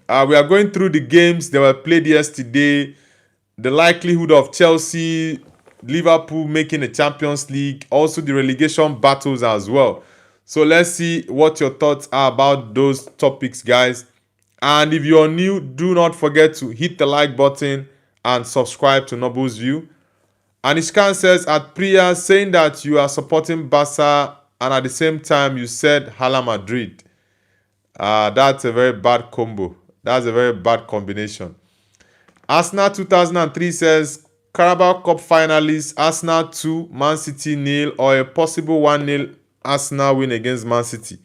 We are going through the games that were played yesterday, the likelihood of Chelsea, Liverpool making the Champions League, also the relegation battles as well. So let's see what your thoughts are about those topics, guys. And if you're new, do not forget to hit the like button and subscribe to Noble's View. Anishkan says at Priya, saying that you are supporting Barca and at the same time you said Hala Madrid. That's a very bad combo. That's a very bad combination. Arsenal 2003 says Carabao Cup finalists Arsenal 2, Man City 0, or a possible 1-0 Arsenal win against Man City.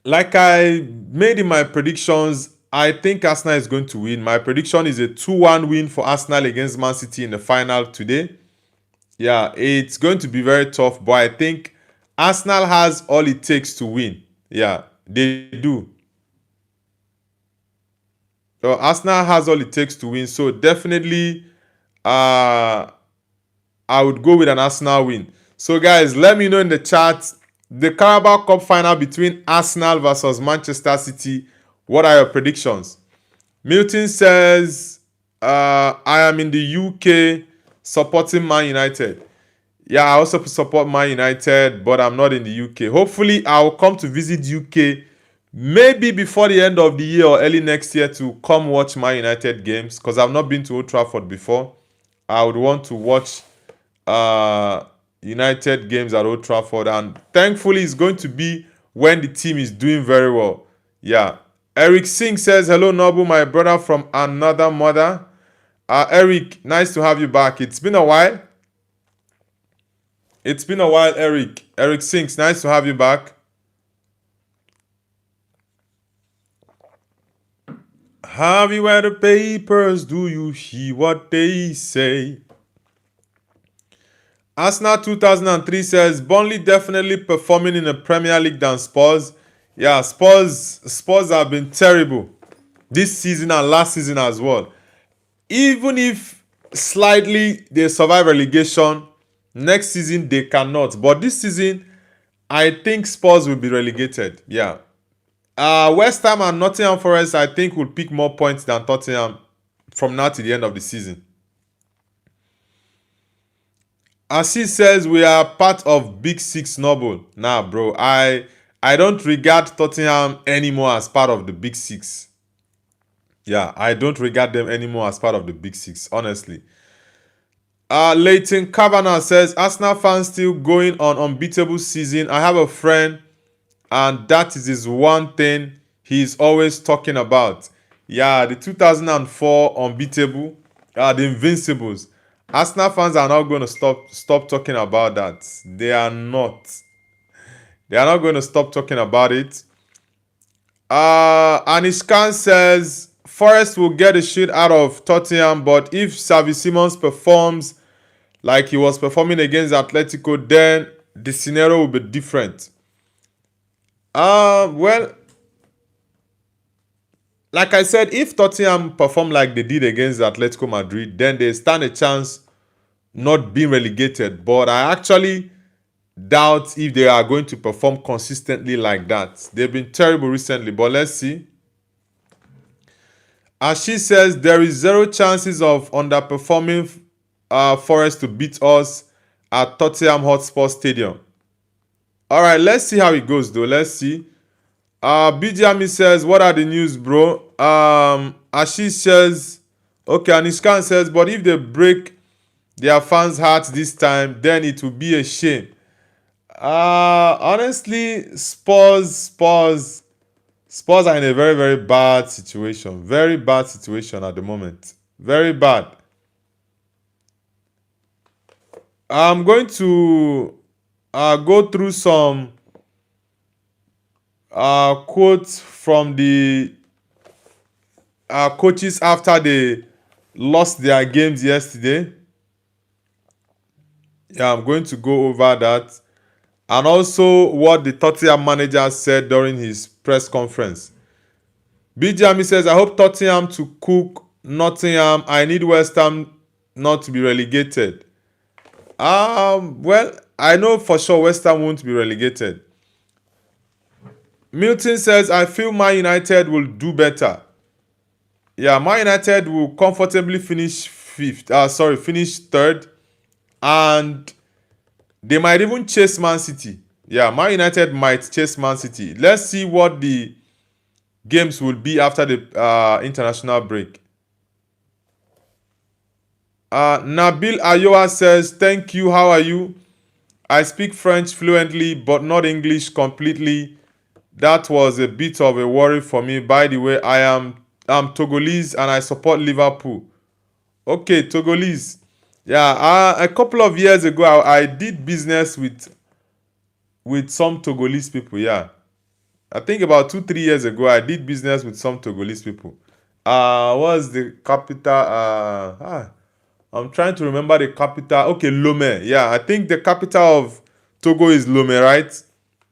Like I made in my predictions, I think Arsenal is going to win. My prediction is a 2-1 win for Arsenal against Man City in the final today. Yeah, it's going to be very tough, but I think Arsenal has all it takes to win. Yeah, they do. So Arsenal has all it takes to win. So definitely, I would go with an Arsenal win. So guys, let me know in the chat the Carabao Cup final between Arsenal versus Manchester City. What are your predictions? Milton says, I am in the UK supporting Man United. Yeah, I also support Man United, but I'm not in the UK. Hopefully, I'll come to visit UK maybe before the end of the year or early next year to come watch Man United games because I've not been to Old Trafford before. I would want to watch United games at Old Trafford, and thankfully it's going to be when the team is doing very well. Yeah. Eric Singh says, hello Nobu, my brother from another mother. Eric, nice to have you back. It's been a while. Eric. Eric Sings, nice to have you back. Have you read the papers? Do you hear what they say? Arsenal 2003 says, Burnley definitely performing in the Premier League than Spurs. Yeah, Spurs have been terrible this season and last season as well. Even if slightly they survive relegation, next season they cannot. But this season, I think Spurs will be relegated. Yeah. West Ham and Nottingham Forest, I think, will pick more points than Tottenham from now to the end of the season. Assis says we are part of Big Six Noble. Nah, bro. I don't regard Tottenham anymore as part of the Big Six. Yeah, I don't regard them anymore as part of the Big Six, honestly. Leighton Kavanagh says, Arsenal fans still going on unbeatable season. I have a friend, and that is his one thing he's always talking about. Yeah, the 2004 unbeatable, the Invincibles. Arsenal fans are not going to stop talking about that. They are not. They are not going to stop talking about it. Anishkan says, Forest will get a shit out of Tottenham, but if Xavi Simons performs like he was performing against Atletico, then the scenario will be different. Well, like I said, if Tottenham perform like they did against Atletico Madrid, then they stand a chance not being relegated. But I actually doubt if they are going to perform consistently like that. They've been terrible recently, but let's see. As she says, there is zero chances of underperforming Forest to beat us at Tottenham Hotspur Stadium. All right, let's see how it goes, though. Let's see. BJami says, what are the news, bro? Ashish says, okay, Anishkan says, but if they break their fans' hearts this time, then it will be a shame. Honestly, Spurs are in a very, very bad situation. Very bad situation at the moment. Very bad. I'm going to go through some quotes from the coaches after they lost their games yesterday. Yeah, I'm going to go over that. And also what the Tottenham manager said during his press conference. BJami says, I hope Tottenham to cook Nottingham. I need West Ham not to be relegated. Well, I know for sure West Ham won't be relegated. Milton says, I feel Man United will do better. Yeah, Man United will comfortably finish finish third, and they might even chase Man City. Yeah, Man United might chase Man City. Let's see what the games will be after the international break. Nabil Ayoa says, thank you, how are you? I speak French fluently, but not English completely. That was a bit of a worry for me. By the way, I'm Togolese and I support Liverpool. Okay, Togolese. Yeah, a couple of years ago, I did business with some Togolese people. Yeah, I think about 2-3 years ago, I did business with some Togolese people. What was the capital? I'm trying to remember the capital. Okay, Lomé. Yeah, I think the capital of Togo is Lomé, right?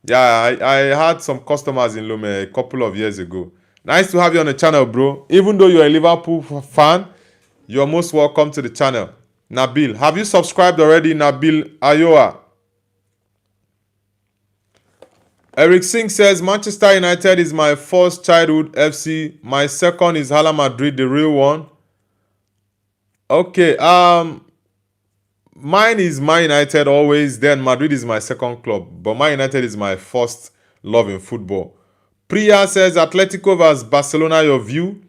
Yeah, I had some customers in Lomé a couple of years ago. Nice to have you on the channel, bro. Even though you're a Liverpool fan, you're most welcome to the channel. Nabil, have you subscribed already, Nabil Ayoa? Eric Singh says, Manchester United is my first childhood FC. My second is Hala Madrid, the real one. Okay, mine is Man United always, then Madrid is my second club. But Man United is my first love in football. Priya says, Atletico vs Barcelona, your view?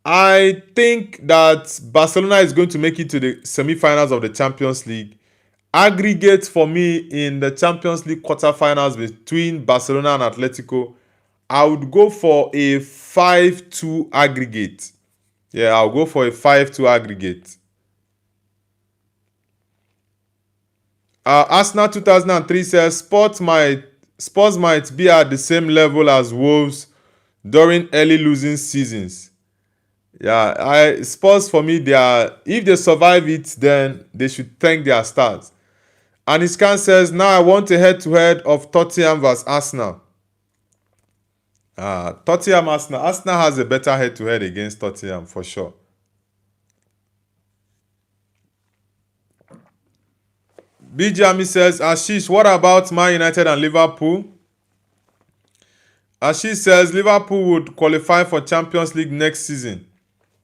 I think that Barcelona is going to make it to the semi-finals of the Champions League. Aggregate for me in the Champions League quarterfinals between Barcelona and Atletico, I would go for a 5-2 aggregate. Yeah, I'll go for a 5-2 aggregate. Arsenal 2003 says Spurs might be at the same level as Wolves during early losing seasons. Yeah, Spurs for me, if they survive it, then they should thank their stars. And Iskan says, now I want a head-to-head of Tottenham vs Arsenal. Tottenham Arsenal. Arsenal has a better head-to-head against Tottenham for sure. Bijami says, Ashish, what about Man United and Liverpool? Ashish says, Liverpool would qualify for Champions League next season.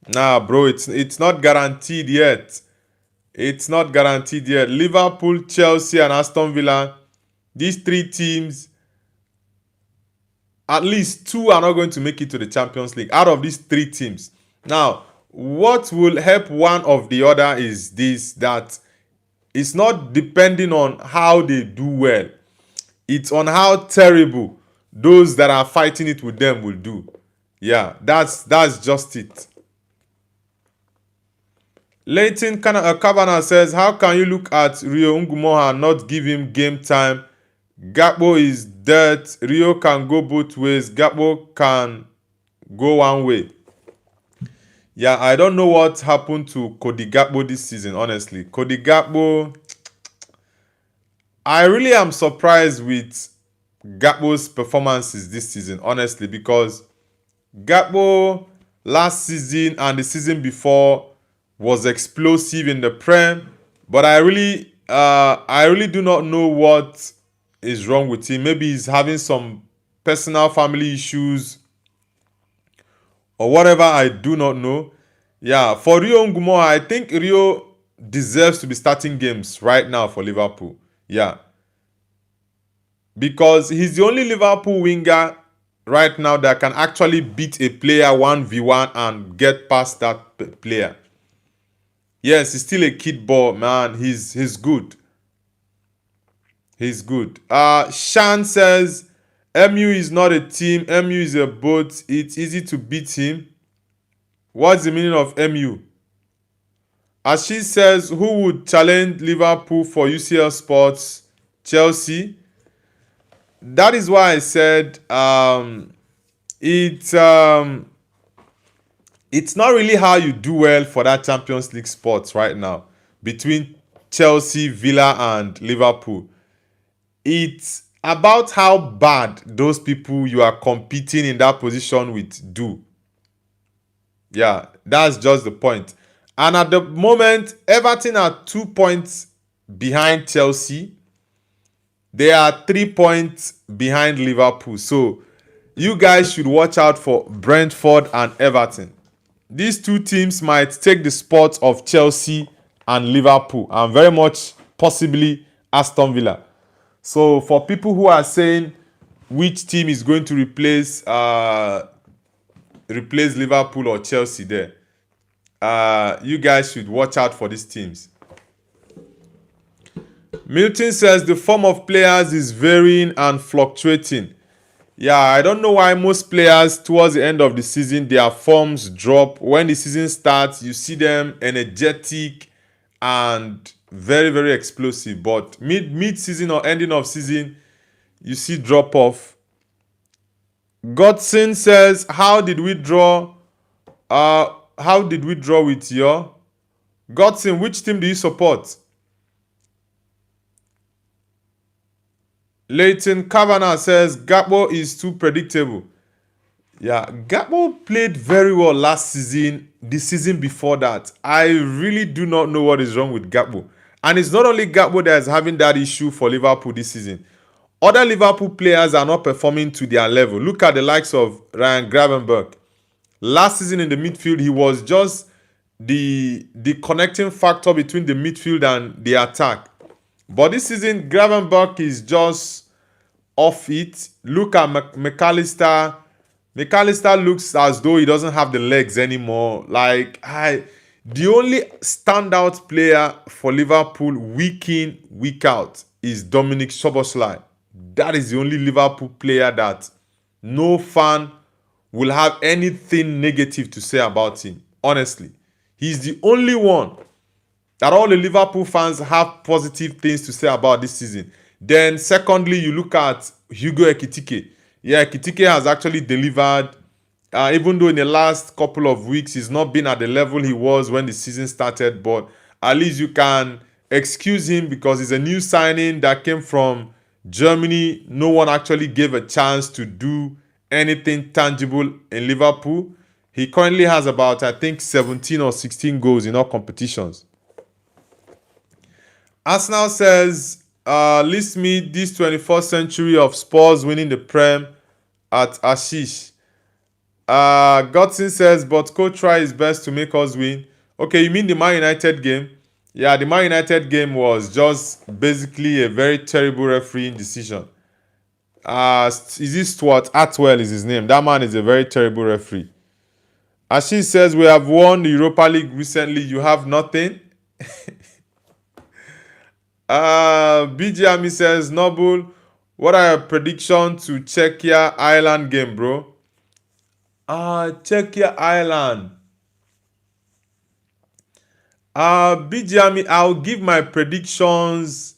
Nah, bro, it's not guaranteed yet. It's not guaranteed yet. Liverpool, Chelsea, and Aston Villa, these three teams, at least two are not going to make it to the Champions League out of these three teams. Now, what will help one of the other is this, that it's not depending on how they do well. It's on how terrible those that are fighting it with them will do. Yeah, that's just it. Leighton Kavanagh says, how can you look at Rio Ngumoha and not give him game time? Gakpo is dead. Rio can go both ways. Gakpo can go one way. Yeah, I don't know what happened to Cody Gakpo this season, honestly. Cody Gakpo, I really am surprised with Gakpo's performances this season, honestly, because Gakpo last season and the season before was explosive in the Prem, but I really do not know what is wrong with him. Maybe he's having some personal family issues or whatever, I do not know. Yeah, for Rio Ngumoha, I think Rio deserves to be starting games right now for Liverpool. Yeah, because he's the only Liverpool winger right now that can actually beat a player 1v1 and get past that player. Yes, he's still a kid ball, man. He's good. He's good. Shan says, MU is not a team. MU is a boat. It's easy to beat him. What's the meaning of MU? Ashish says, who would challenge Liverpool for UCL Sports? Chelsea. That is why I said it's not really how you do well for that Champions League spots right now between Chelsea, Villa, and Liverpool. It's about how bad those people you are competing in that position with do. Yeah, that's just the point. And at the moment, Everton are 2 points behind Chelsea. They are 3 points behind Liverpool. So you guys should watch out for Brentford and Everton. These two teams might take the spot of Chelsea and Liverpool, and very much possibly Aston Villa. So for people who are saying which team is going to replace Liverpool or Chelsea there, you guys should watch out for these teams. Milton says the form of players is varying and fluctuating. Yeah, I don't know why most players towards the end of the season, their forms drop. When the season starts, you see them energetic and very, very explosive. But mid-season or ending of season, you see drop off. Godson says, how did we draw with your Godson? Which team do you support? Leighton Kavanagh says Gakpo is too predictable. Yeah, Gakpo played very well last season, the season before that. I really do not know what is wrong with Gakpo. And it's not only Gakpo that is having that issue for Liverpool this season. Other Liverpool players are not performing to their level. Look at the likes of Ryan Gravenberch. Last season in the midfield, he was just the connecting factor between the midfield and the attack. But this season, Gravenberch is just off it. Look at McAllister. McAllister looks as though he doesn't have the legs anymore. The only standout player for Liverpool week in, week out is Dominic Szoboszlai. That is the only Liverpool player that no fan will have anything negative to say about him. Honestly, he's the only one that all the Liverpool fans have positive things to say about this season. Then secondly, you look at Hugo Ekitike. Yeah, Ekitike has actually delivered, even though in the last couple of weeks he's not been at the level he was when the season started, but at least you can excuse him because he's a new signing that came from Germany. No one actually gave a chance to do anything tangible in Liverpool. He currently has about, I think, 17 or 16 goals in all competitions. Arsenal says, list me this 21st century of Spurs winning the Prem at Ashish. Godson says, but coach try his best to make us win. Okay, you mean the Man United game? Yeah, the Man United game was just basically a very terrible refereeing decision. Is this Stuart Atwell is his name? That man is a very terrible referee. Ashish says, we have won the Europa League recently. You have nothing. BG Ami says, Noble, what are your predictions to Czechia Ireland game, bro? Czechia Ireland. BG Ami, I'll give my predictions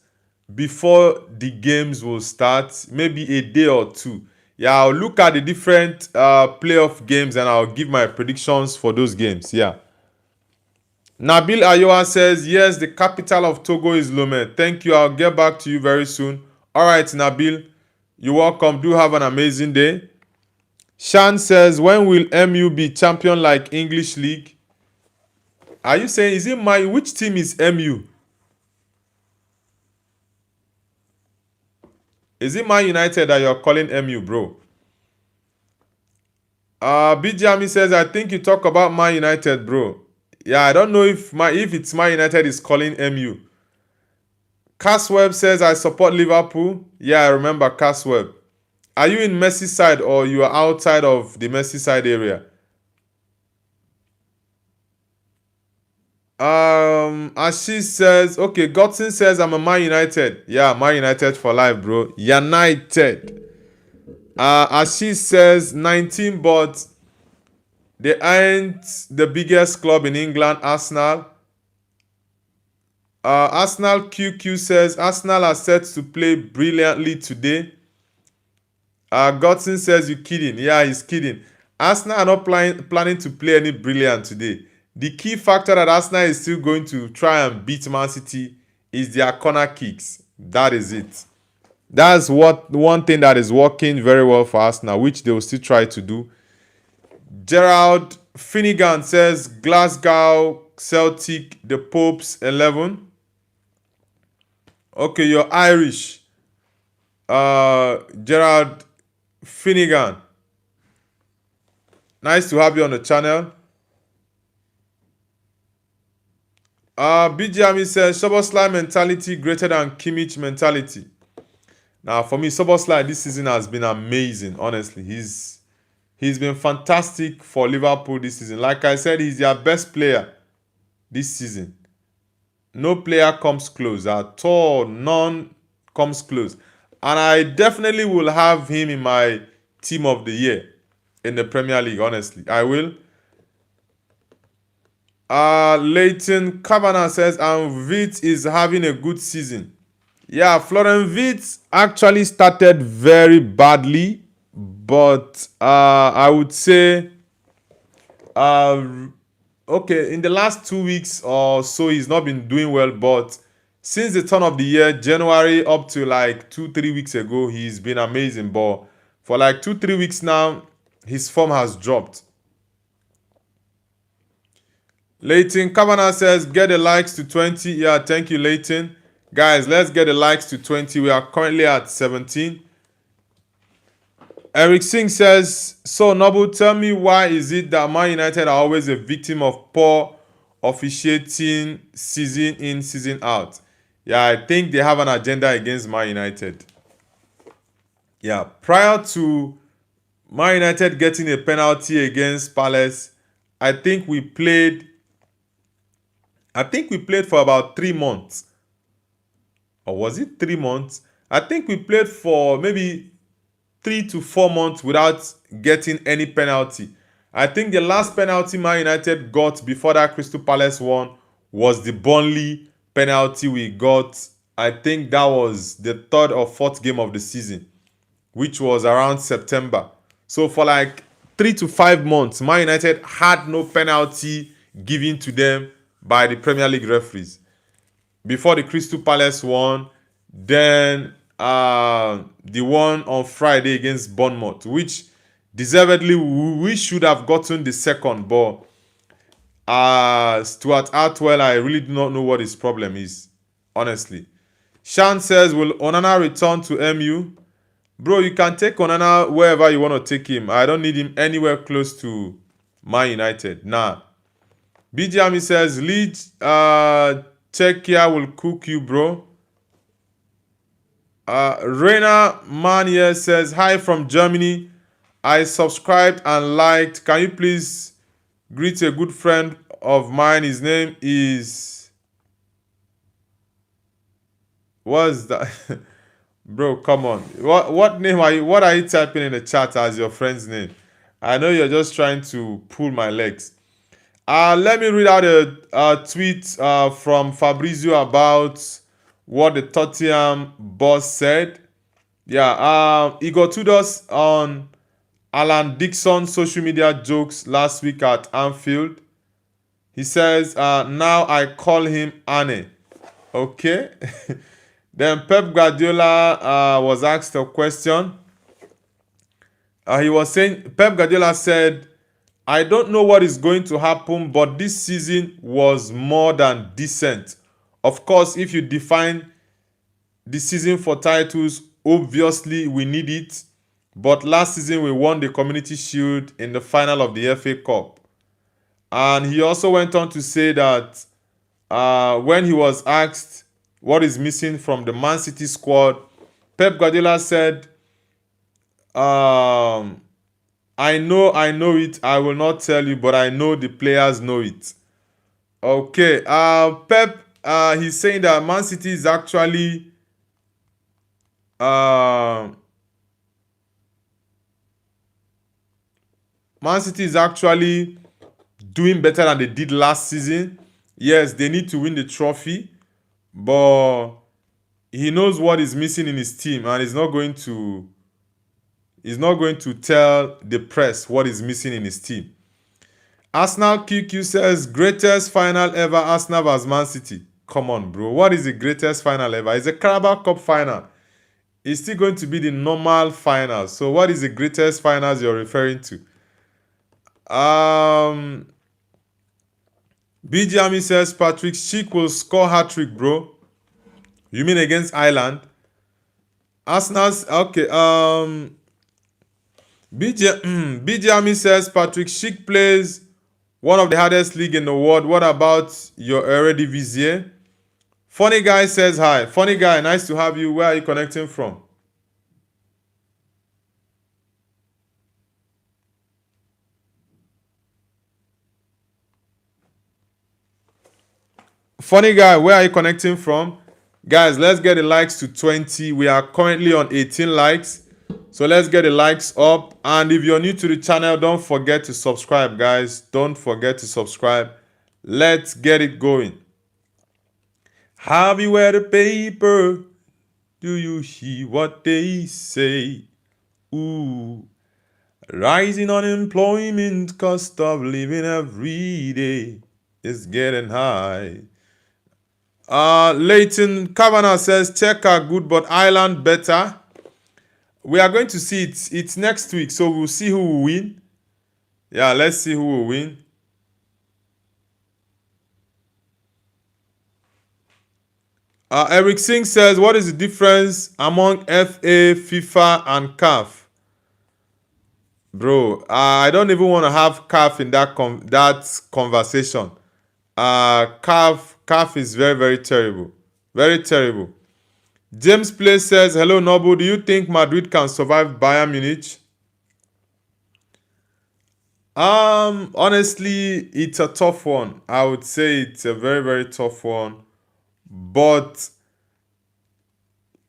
before the games will start, maybe a day or two. Yeah, I'll look at the different playoff games and I'll give my predictions for those games. Yeah. Nabil Ayoa says, yes, the capital of Togo is Lomé. Thank you. I'll get back to you very soon. All right, Nabil. You're welcome. Do have an amazing day. Shan says, when will MU be champion like English League? Are you saying, which team is MU? Is it Man United that you're calling MU, bro? Bijami says, I think you talk about Man United, bro. Yeah, I don't know if it's Man United is calling MU. Casweb says, I support Liverpool. Yeah, I remember Casweb. Are you in Merseyside or you are outside of the Merseyside area? Ashish says, okay, Godson says, I'm a Man United. Yeah, Man United for life, bro. United. Ashish says, 19, but they aren't the biggest club in England, Arsenal. Arsenal QQ says, Arsenal are set to play brilliantly today. Godson says, you're kidding. Yeah, he's kidding. Arsenal are not planning to play any brilliant today. The key factor that Arsenal is still going to try and beat Man City is their corner kicks. That is it. That's one thing that is working very well for Arsenal, which they will still try to do. Gerald Finnegan says, Glasgow Celtic, the Popes 11. Okay, you're Irish. Gerard Finnegan. Nice to have you on the channel. BGME says Soboslai mentality greater than Kimmich mentality. Now, for me, Soboslai this season has been amazing. Honestly, he's been fantastic for Liverpool this season. Like I said, he's their best player this season. No player comes close at all. None comes close, and I definitely will have him in my team of the year in the Premier League. Honestly, I will. Leighton Kavanagh says, and Vit is having a good season. Yeah, Florian Wirtz actually started very badly, but I would say, uh, okay, in the last 2 weeks or so, he's not been doing well. But since the turn of the year, January up to like 2-3 weeks ago, he's been amazing. But for like 2-3 weeks now, his form has dropped. Leighton Kavanagh says, get the likes to 20. Yeah, thank you, Leighton. Guys, let's get the likes to 20. We are currently at 17. Eric Singh says, so Noble, tell me why is it that Man United are always a victim of poor officiating season in, season out? Yeah, I think they have an agenda against Man United. Yeah, prior to Man United getting a penalty against Palace, I think we played for about 3 months. Or was it 3 months? I think we played for maybe 3 to 4 months without getting any penalty. I think the last penalty Man United got before that Crystal Palace one was the Burnley penalty we got. I think that was the third or fourth game of the season, which was around September. So for like 3 to 5 months, Man United had no penalty given to them by the Premier League referees. Before the Crystal Palace one, then the one on Friday against Bournemouth, which deservedly we should have gotten the second, but Stuart Atwell, I really do not know what his problem is, honestly. Shan says, will Onana return to MU? Bro, you can take Onana wherever you want to take him. I don't need him anywhere close to Man United. Nah. BGME says, Leeds, Czechia will cook you, bro. Reina Mania says, hi from Germany. I subscribed and liked. Can you please greet a good friend of mine? His name is... What's that? Bro, come on. What name are you? What are you typing in the chat as your friend's name? I know you're just trying to pull my legs. Let me read out a tweet from Fabrizio about what the Tottenham boss said. Yeah, Igor Tudors on Alan Dixon's social media jokes last week at Anfield. He says, now I call him Anne. Okay. Then Pep Guardiola was asked a question. He was saying, Pep Guardiola said, I don't know what is going to happen, but this season was more than decent. Of course, if you define the season for titles, obviously we need it. But last season we won the Community Shield in the final of the FA Cup. And he also went on to say that when he was asked what is missing from the Man City squad, Pep Guardiola said, I know it. I will not tell you, but I know the players know it. Okay. Pep, he's saying that Man City is actually doing better than they did last season. Yes, they need to win the trophy, but he knows what is missing in his team, and he's not going to tell the press what is missing in his team. Arsenal QQ says, greatest final ever, Arsenal vs Man City. Come on, bro. What is the greatest final ever? It's a Carabao Cup final. It's still going to be the normal final. So what is the greatest finals you're referring to? BGME says, Patrick Schick will score hat-trick, bro. You mean against Ireland? Arsenal's okay. BJ Army says Patrick Schick plays one of the hardest league in the world. What about your Eredivisie? Funny guy says hi. Funny guy, nice to have you. Where are you connecting from? Funny guy, where are you connecting from? Guys, let's get the likes to 20. We are currently on 18 likes. So let's get the likes up. And if you're new to the channel, don't forget to subscribe, guys. Don't forget to subscribe. Let's get it going. Have you read the paper? Do you hear what they say? Ooh. Rising unemployment, cost of living every day is getting high. Leighton Kavanagh says Czech good, but Ireland better. We are going to see it. It's next week, so we'll see who will win. Yeah, let's see who will win. Eric Singh says, what is the difference among FA, FIFA, and CAF? Bro, I don't even want to have CAF in that conversation. CAF is very, very terrible. Very terrible. James Play says, hello, Noble. Do you think Madrid can survive Bayern Munich? Honestly, it's a tough one. I would say it's a very, very tough one. But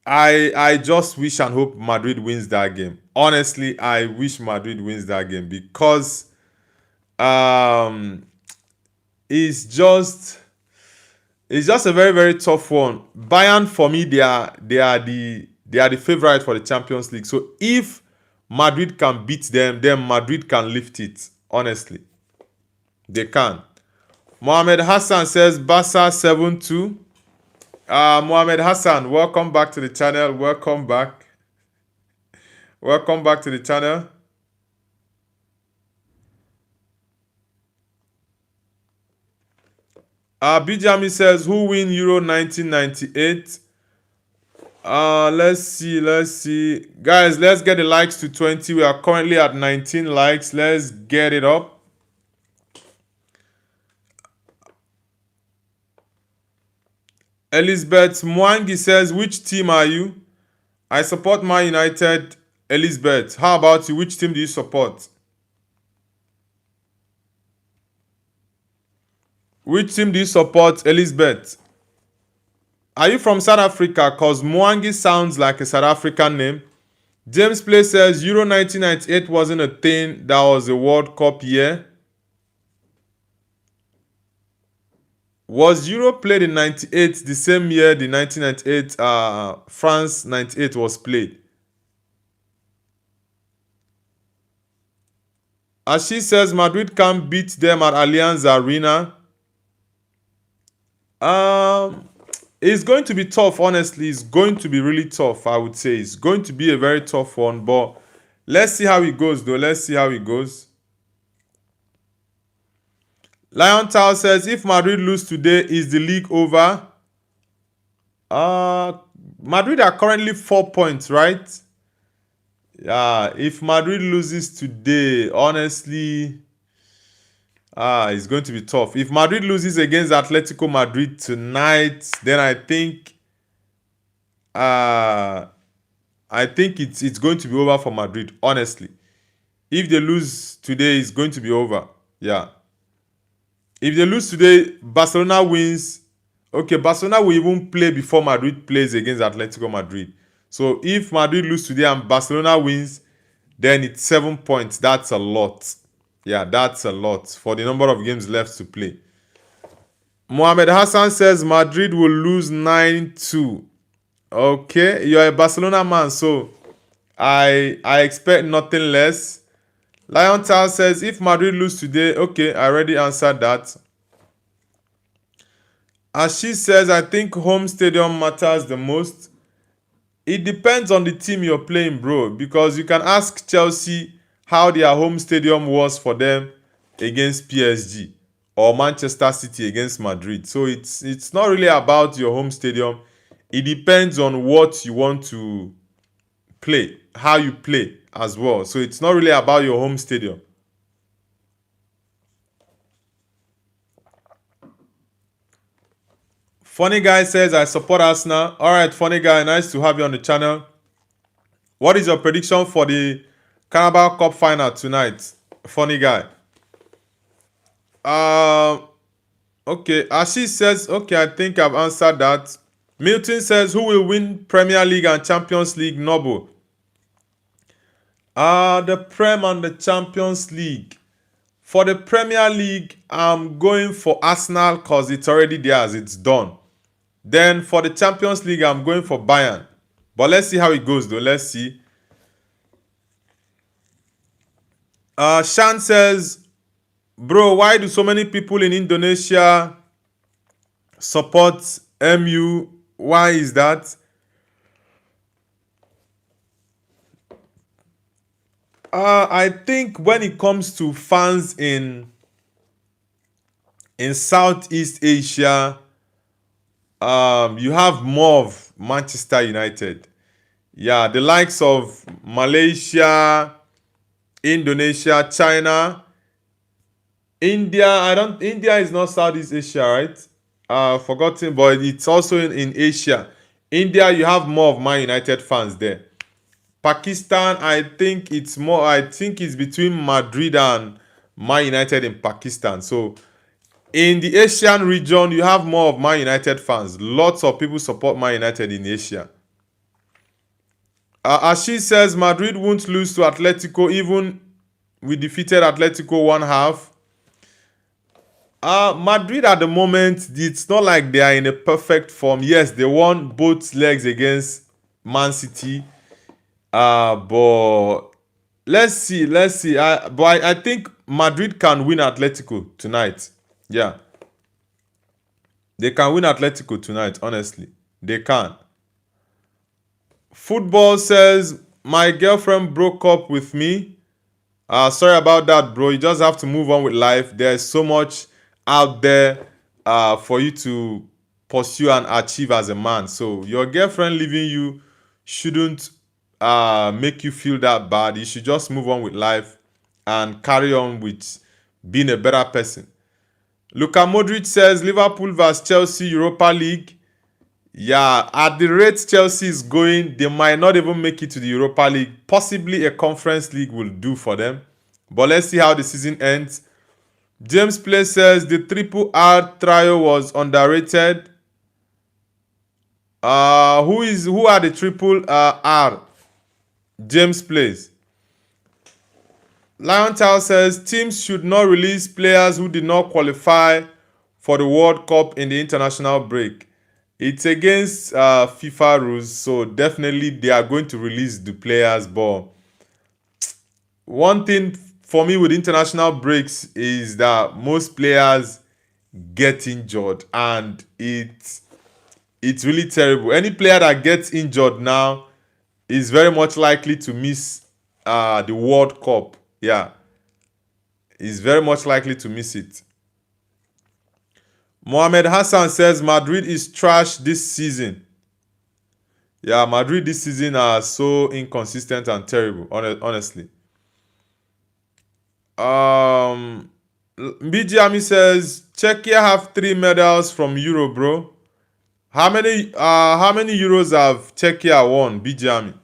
I just wish and hope Madrid wins that game. Honestly, I wish Madrid wins that game because it's just a very, very tough one. Bayern, for me, they are the favorite for the Champions League. So if Madrid can beat them, then Madrid can lift it. Honestly, they can. Mohamed Hassan says Barca 7-2. Mohamed Hassan, welcome back to the channel. Welcome back. Welcome back to the channel. Bijami says, who win Euro 1998? Let's see. Guys, let's get the likes to 20. We are currently at 19 likes. Let's get it up. Elizabeth Mwangi says, which team are you? I support Man United. Elizabeth, how about you? Which team do you support? Which team do you support, Elizabeth? Are you from South Africa? Because Mwangi sounds like a South African name. James Play says Euro 1998 wasn't a thing. That was a World Cup year. Was Euro played in 98 the same year the 1998 France 98 was played? As she says, Madrid can't beat them at Allianz Arena. It's going to be tough, honestly. It's going to be really tough, I would say. It's going to be a very tough one, but let's see how it goes, though. Let's see how it goes. Lion Tower says, if Madrid lose today, is the league over? Madrid are currently 4 points, right? Yeah, if Madrid loses today, honestly, it's going to be tough. If Madrid loses against Atletico Madrid tonight, then I think it's going to be over for Madrid, honestly. If they lose today, it's going to be over. Yeah. If they lose today, Barcelona wins. Okay, Barcelona will even play before Madrid plays against Atletico Madrid. So if Madrid lose today and Barcelona wins, then it's 7 points. That's a lot. Yeah, that's a lot for the number of games left to play. Mohamed Hassan says Madrid will lose 9-2. Okay, you're a Barcelona man, so I expect nothing less. Lion Tower says if Madrid lose today, okay, I already answered that. As she says, I think home stadium matters the most. It depends on the team you're playing, bro, because you can ask Chelsea how their home stadium was for them against PSG or Manchester City against Madrid. So it's not really about your home stadium. it depends on what you want to play, how you play as well. So it's not really about your home stadium. Funny Guy says, I support Arsenal. All right, Funny Guy, nice to have you on the channel. What is your prediction for the Carabao Cup final tonight? Funny Guy. Okay. Ashish says, okay, I think I've answered that. Milton says, who will win Premier League and Champions League? Noble. The Prem and the Champions League. For the Premier League, I'm going for Arsenal because it's already theirs. It's done. Then for the Champions League, I'm going for Bayern. But let's see how it goes, though. Let's see. Shan says, bro, why do so many people in Indonesia support MU? Why is that? I think when it comes to fans in Southeast Asia, you have more of Manchester United. Yeah, the likes of Malaysia, Indonesia, China, India. India is not Southeast Asia, right? Forgotten, but it's also in Asia. India, you have more of Man United fans there. Pakistan, I think it's between Madrid and Man United in Pakistan. So in the Asian region, you have more of Man United fans. Lots of people support Man United in Asia. Ashish says Madrid won't lose to Atletico even we defeated Atletico 1-1. Madrid at the moment, it's not like they are in a perfect form. Yes, they won both legs against Man City. But let's see. I think Madrid can win Atletico tonight. Yeah. They can win Atletico tonight, honestly. They can. Football says, my girlfriend broke up with me. Sorry about that, bro. You just have to move on with life. There's so much out there for you to pursue and achieve as a man. So your girlfriend leaving you shouldn't make you feel that bad. You should just move on with life and carry on with being a better person. Luka Modric says Liverpool vs Chelsea Europa League. Yeah, at the rate Chelsea is going, they might not even make it to the Europa League. Possibly a Conference League will do for them. But let's see how the season ends. James Play says the Triple R trio was underrated. Who are the Triple R? James Plays. Lion Tower says teams should not release players who did not qualify for the World Cup in the international break. It's against FIFA rules, so definitely they are going to release the players. But one thing for me with international breaks is that most players get injured, and it's really terrible. Any player that gets injured now is very much likely to miss the World Cup. Yeah, is very much likely to miss it. Mohamed Hassan says Madrid is trash this season. Yeah, Madrid this season are so inconsistent and terrible, honestly. BG Ami says Czechia have 3 medals from Euro, bro. How many Euros have Czechia won, BG Ami?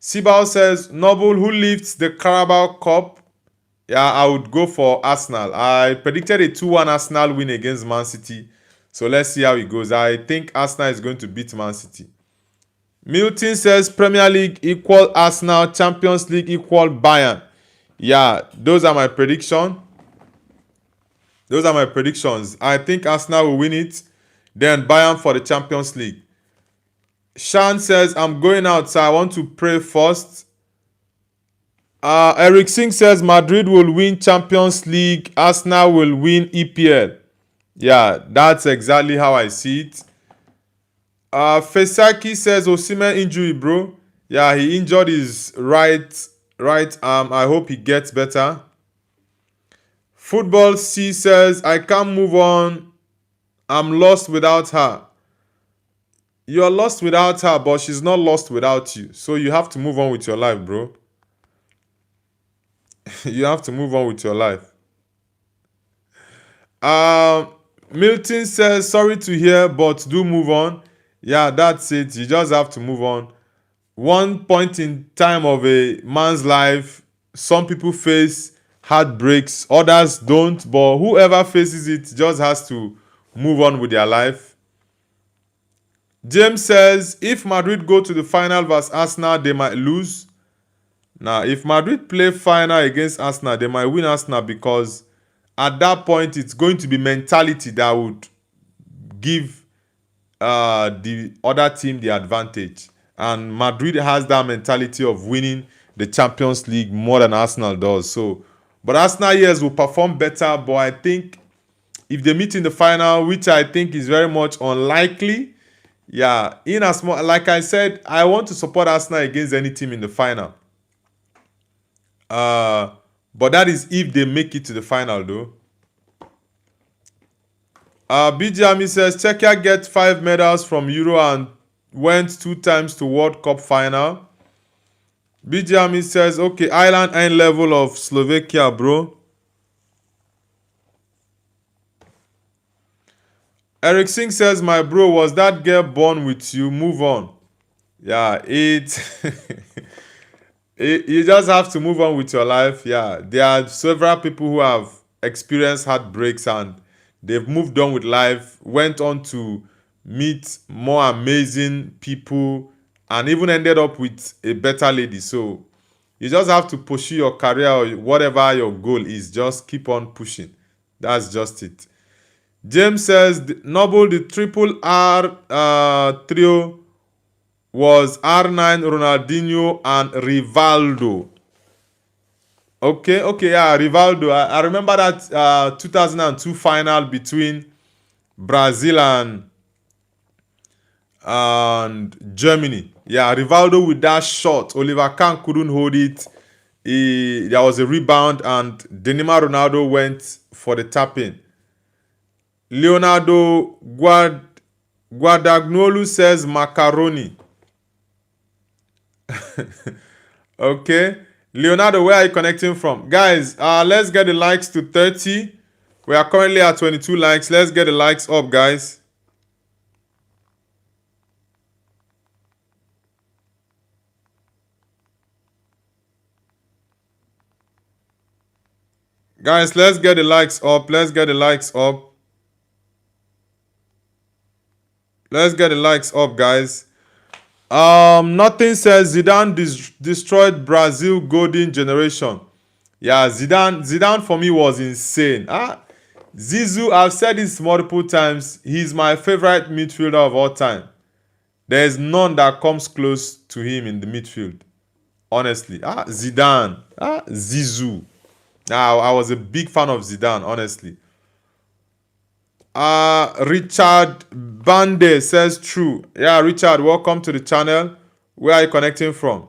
Sibal says Noble, who lifts the Carabao Cup? Yeah, I would go for Arsenal. I predicted a 2-1 Arsenal win against Man City. So let's see how it goes. I think Arsenal is going to beat Man City. Milton says Premier League equal Arsenal, Champions League equal Bayern. Yeah, those are my predictions. I think Arsenal will win it. Then Bayern for the Champions League. Shan says, I'm going out, so I want to pray first. Eric Singh says Madrid will win Champions League. Arsenal will win EPL. Yeah, that's exactly how I see it. Fesaki says Osimhen injury, bro. Yeah, he injured his right arm. I hope he gets better. Football C says I can't move on. I'm lost without her. You're lost without her, but she's not lost without you. So you have to move on with your life, bro. You have to move on with your life. Um, Milton says, sorry to hear, but do move on. Yeah, that's it. You just have to move on. One point in time of a man's life, some people face heartbreaks, others don't, but whoever faces it just has to move on with their life. James says, if Madrid go to the final versus Arsenal, they might lose. Now, if Madrid play final against Arsenal, they might win Arsenal because at that point, it's going to be mentality that would give the other team the advantage. And Madrid has that mentality of winning the Champions League more than Arsenal does. So, but Arsenal, yes, will perform better. But I think if they meet in the final, which I think is very much unlikely, yeah, in as much, like I said, I want to support Arsenal against any team in the final. But that is if they make it to the final, though. BJ says Czechia get 5 medals from Euro and went 2 times to World Cup final. BJ says, okay, Ireland ain't level of Slovakia, bro. Eric Singh says, my bro, was that girl born with you? Move on. Yeah, you just have to move on with your life. Yeah, there are several people who have experienced heartbreaks and they've moved on with life, went on to meet more amazing people, and even ended up with a better lady. So you just have to pursue your career or whatever your goal is. Just keep on pushing. That's just it. James says, Noble, the triple R trio was R9, Ronaldinho, and Rivaldo. Okay, yeah, Rivaldo. I remember that 2002 final between Brazil and Germany. Yeah, Rivaldo with that shot. Oliver Kahn couldn't hold it. There was a rebound and Denima Ronaldo went for the tap-in. Leonardo Guadagnolo says macaroni. Okay. Leonardo, where are you connecting from? Guys, let's get the likes to 30. We are currently at 22 likes. Let's get the likes up, guys. Guys, let's get the likes up. Let's get the likes up. Let's get the likes up, guys. Nothing says Zidane destroyed Brazil golden generation. Yeah, Zidane for me was insane. Zizou, I've said this multiple times. He's my favorite midfielder of all time. There's none that comes close to him in the midfield. Honestly. Zidane. Zizou. I was a big fan of Zidane, honestly. Richard Bande says true. Yeah, Richard, welcome to the channel. Where are you connecting from?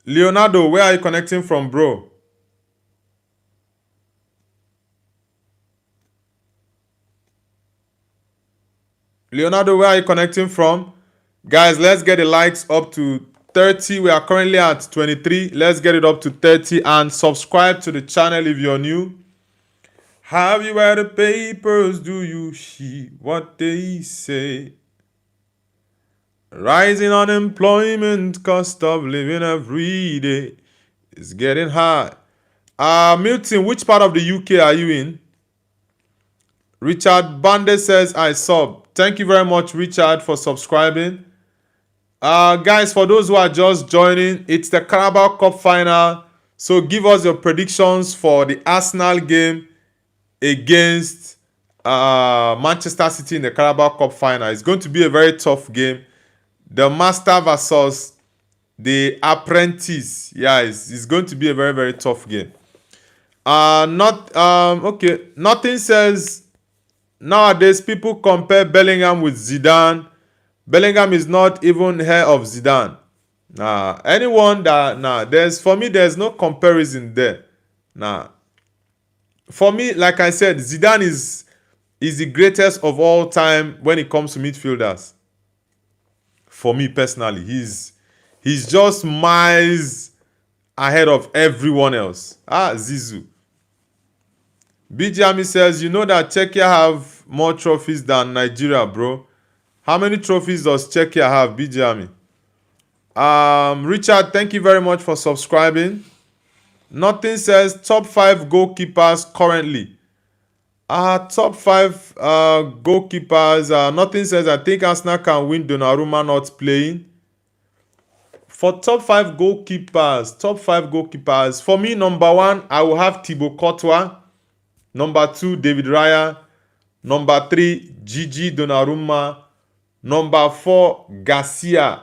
Leonardo, where are you connecting from, bro? Leonardo, where are you connecting from? Guys, let's get the likes up to 30. We are currently at 23. Let's get it up to 30 and subscribe to the channel if you're new. Have you read the papers? Do you see what they say? Rising unemployment, cost of living every day is getting high. Milton, which part of the UK are you in? Richard Bande says, I sub. Thank you very much, Richard, for subscribing. Guys, for those who are just joining, it's the Carabao Cup final. So give us your predictions for the Arsenal game against Manchester City in the Carabao Cup final. It's going to be a very tough game. The master versus the apprentice. Yeah, it's going to be a very, very tough game. Okay. Nothing says nowadays people compare Bellingham with Zidane. Bellingham is not even heir of Zidane. There's no comparison there. For me, like I said, Zidane is He's the greatest of all time when it comes to midfielders. For me personally, he's just miles ahead of everyone else. Zizou. BJ says, you know that Czechia have more trophies than Nigeria, bro. How many trophies does Czechia have, BJ? Richard, thank you very much for subscribing. Nothing says top 5 goalkeepers currently. Top 5 goalkeepers. Nothing says I think Arsenal can win Donnarumma not playing. For top 5 goalkeepers, for me, number 1, I will have Thibaut Courtois. Number 2, David Raya. Number 3, Gigi Donnarumma. Number 4, Garcia,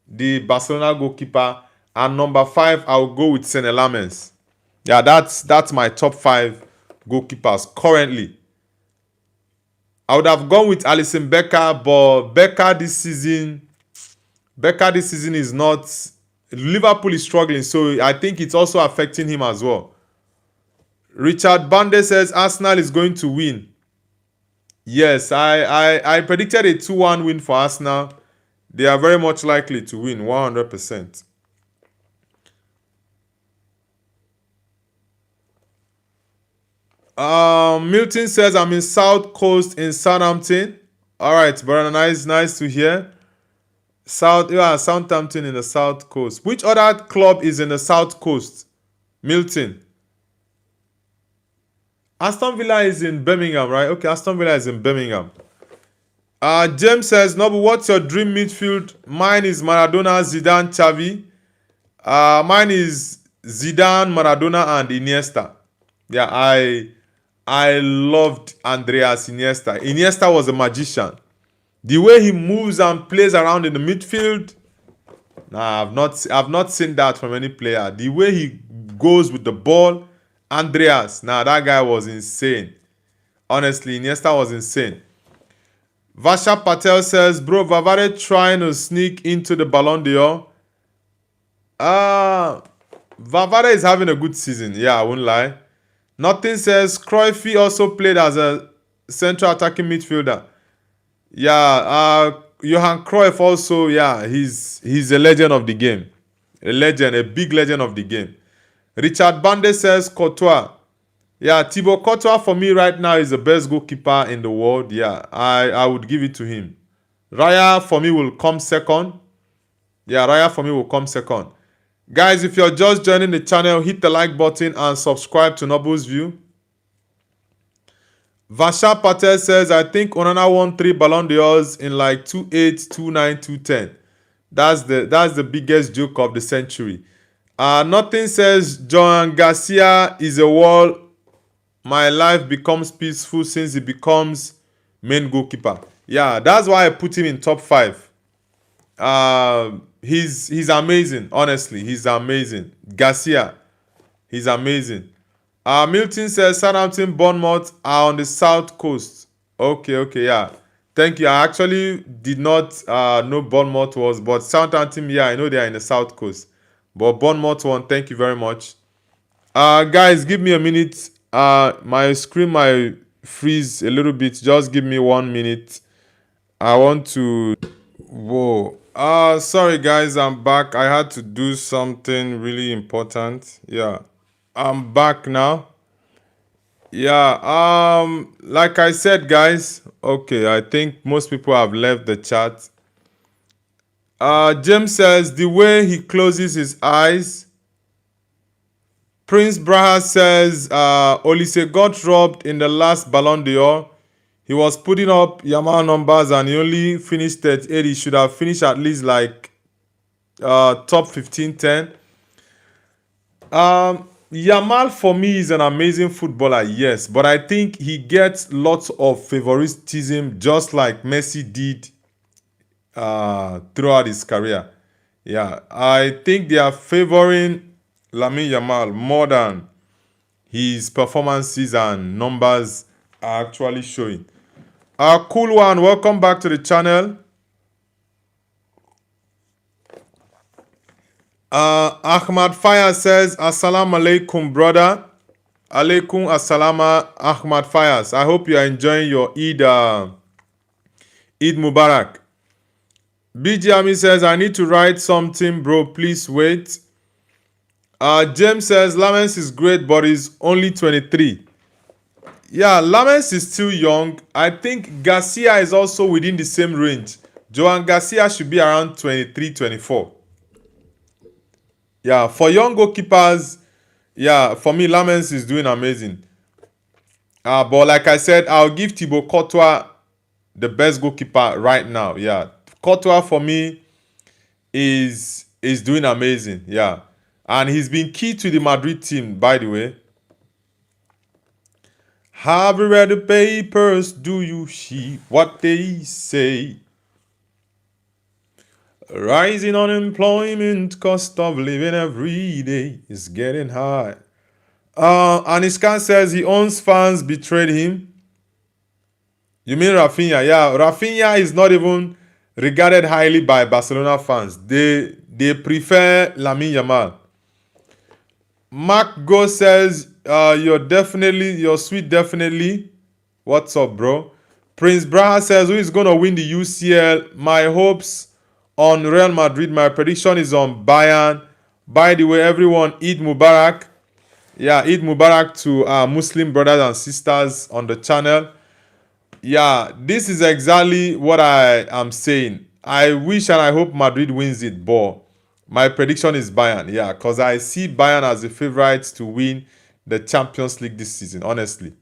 the Barcelona goalkeeper. And number 5, I will go with Senne Lammens. Yeah, that's my top 5 goalkeepers currently. I would have gone with Alisson Becker, but Becker this season is not. Liverpool is struggling, so I think it's also affecting him as well. Richard Bande says Arsenal is going to win. Yes, I predicted a 2-1 win for Arsenal. They are very much likely to win, 100%. Milton says I'm in South Coast in Southampton. All right, brother, nice to hear. Southampton in the South Coast. Which other club is in the South Coast? Milton. Aston Villa is in Birmingham, right? Okay, Aston Villa is in Birmingham. James says, Nobu, what's your dream midfield? Mine is Maradona, Zidane, Xavi. Mine is Zidane, Maradona, and Iniesta. Yeah, I loved Andreas Iniesta. Iniesta was a magician. The way he moves and plays around in the midfield, I've not seen that from any player. The way he goes with the ball, Andreas, that guy was insane. Honestly, Iniesta was insane. Vasha Patel says, bro, Vavare trying to sneak into the Ballon d'Or. Vavare is having a good season. Yeah, I won't lie. Nothing says Cruyff also played as a central attacking midfielder. Yeah, Johan Cruyff also, yeah, he's a legend of the game. A big legend of the game. Richard Bande says Courtois. Yeah, Thibaut Courtois for me right now is the best goalkeeper in the world. Yeah, I would give it to him. Raya for me will come second. Yeah, Raya for me will come second. Guys, if you're just joining the channel, hit the like button and subscribe to Nobu's View. Vasha Patel says, I think Onana won 3 Ballon d'Ors in like 2-8, 2-9, 2-10. That's the biggest joke of the century. Nothing says Joan Garcia is a wall. My life becomes peaceful since he becomes main goalkeeper. Yeah, that's why I put him in top 5. He's amazing. Honestly, he's amazing. Garcia, he's amazing. Milton says Southampton, Bournemouth are on the south coast. Okay, yeah. Thank you. I actually did not know Bournemouth was, but Southampton, yeah, I know they are in the south coast. But Bournemouth won. Thank you very much. Guys, give me a minute. My screen might freeze a little bit. Just give me 1 minute. I want to. Whoa. Sorry guys, I'm back. I had to do something really important. Yeah. I'm back now. Yeah, like I said, guys. Okay, I think most people have left the chat. James says the way he closes his eyes. Prince Braha says Olise got robbed in the last Ballon d'Or. He was putting up Yamal numbers and he only finished 38. He should have finished at least like top 15, 10. Yamal for me is an amazing footballer, yes, but I think he gets lots of favoritism just like Messi did throughout his career. Yeah, I think they are favoring Lamine Yamal more than his performances and numbers are actually showing. Cool one, welcome back to the channel. Ahmad Fire says, Assalamu alaikum, brother. Alaikum Assalama Ahmad Fayas. I hope you are enjoying your Eid Mubarak. BG Ami says, I need to write something, bro. Please wait. James says, Lamens is great, but he's only 23. Yeah, Lamens is still young. I think Garcia is also within the same range. Joan Garcia should be around 23, 24. Yeah, for young goalkeepers, yeah, for me, Lamens is doing amazing. But like I said, I'll give Thibaut Courtois the best goalkeeper right now. Yeah, Courtois for me is doing amazing. Yeah, and he's been key to the Madrid team, by the way. Have you read the papers? Do you see what they say? Rising unemployment, cost of living every day is getting high. Aniskan says he owns fans betrayed him. You mean Rafinha? Yeah, Rafinha is not even regarded highly by Barcelona fans. They prefer Lamine Yamal. Mark Go says, you're sweet definitely. What's up, bro? Prince Braha says, who is going to win the UCL? My hopes on Real Madrid. My prediction is on Bayern. By the way, everyone, Eid Mubarak. Yeah, Eid Mubarak to our Muslim brothers and sisters on the channel. Yeah, this is exactly what I am saying. I wish and I hope Madrid wins it, but my prediction is Bayern. Yeah, because I see Bayern as the favorites to win the Champions League this season, honestly.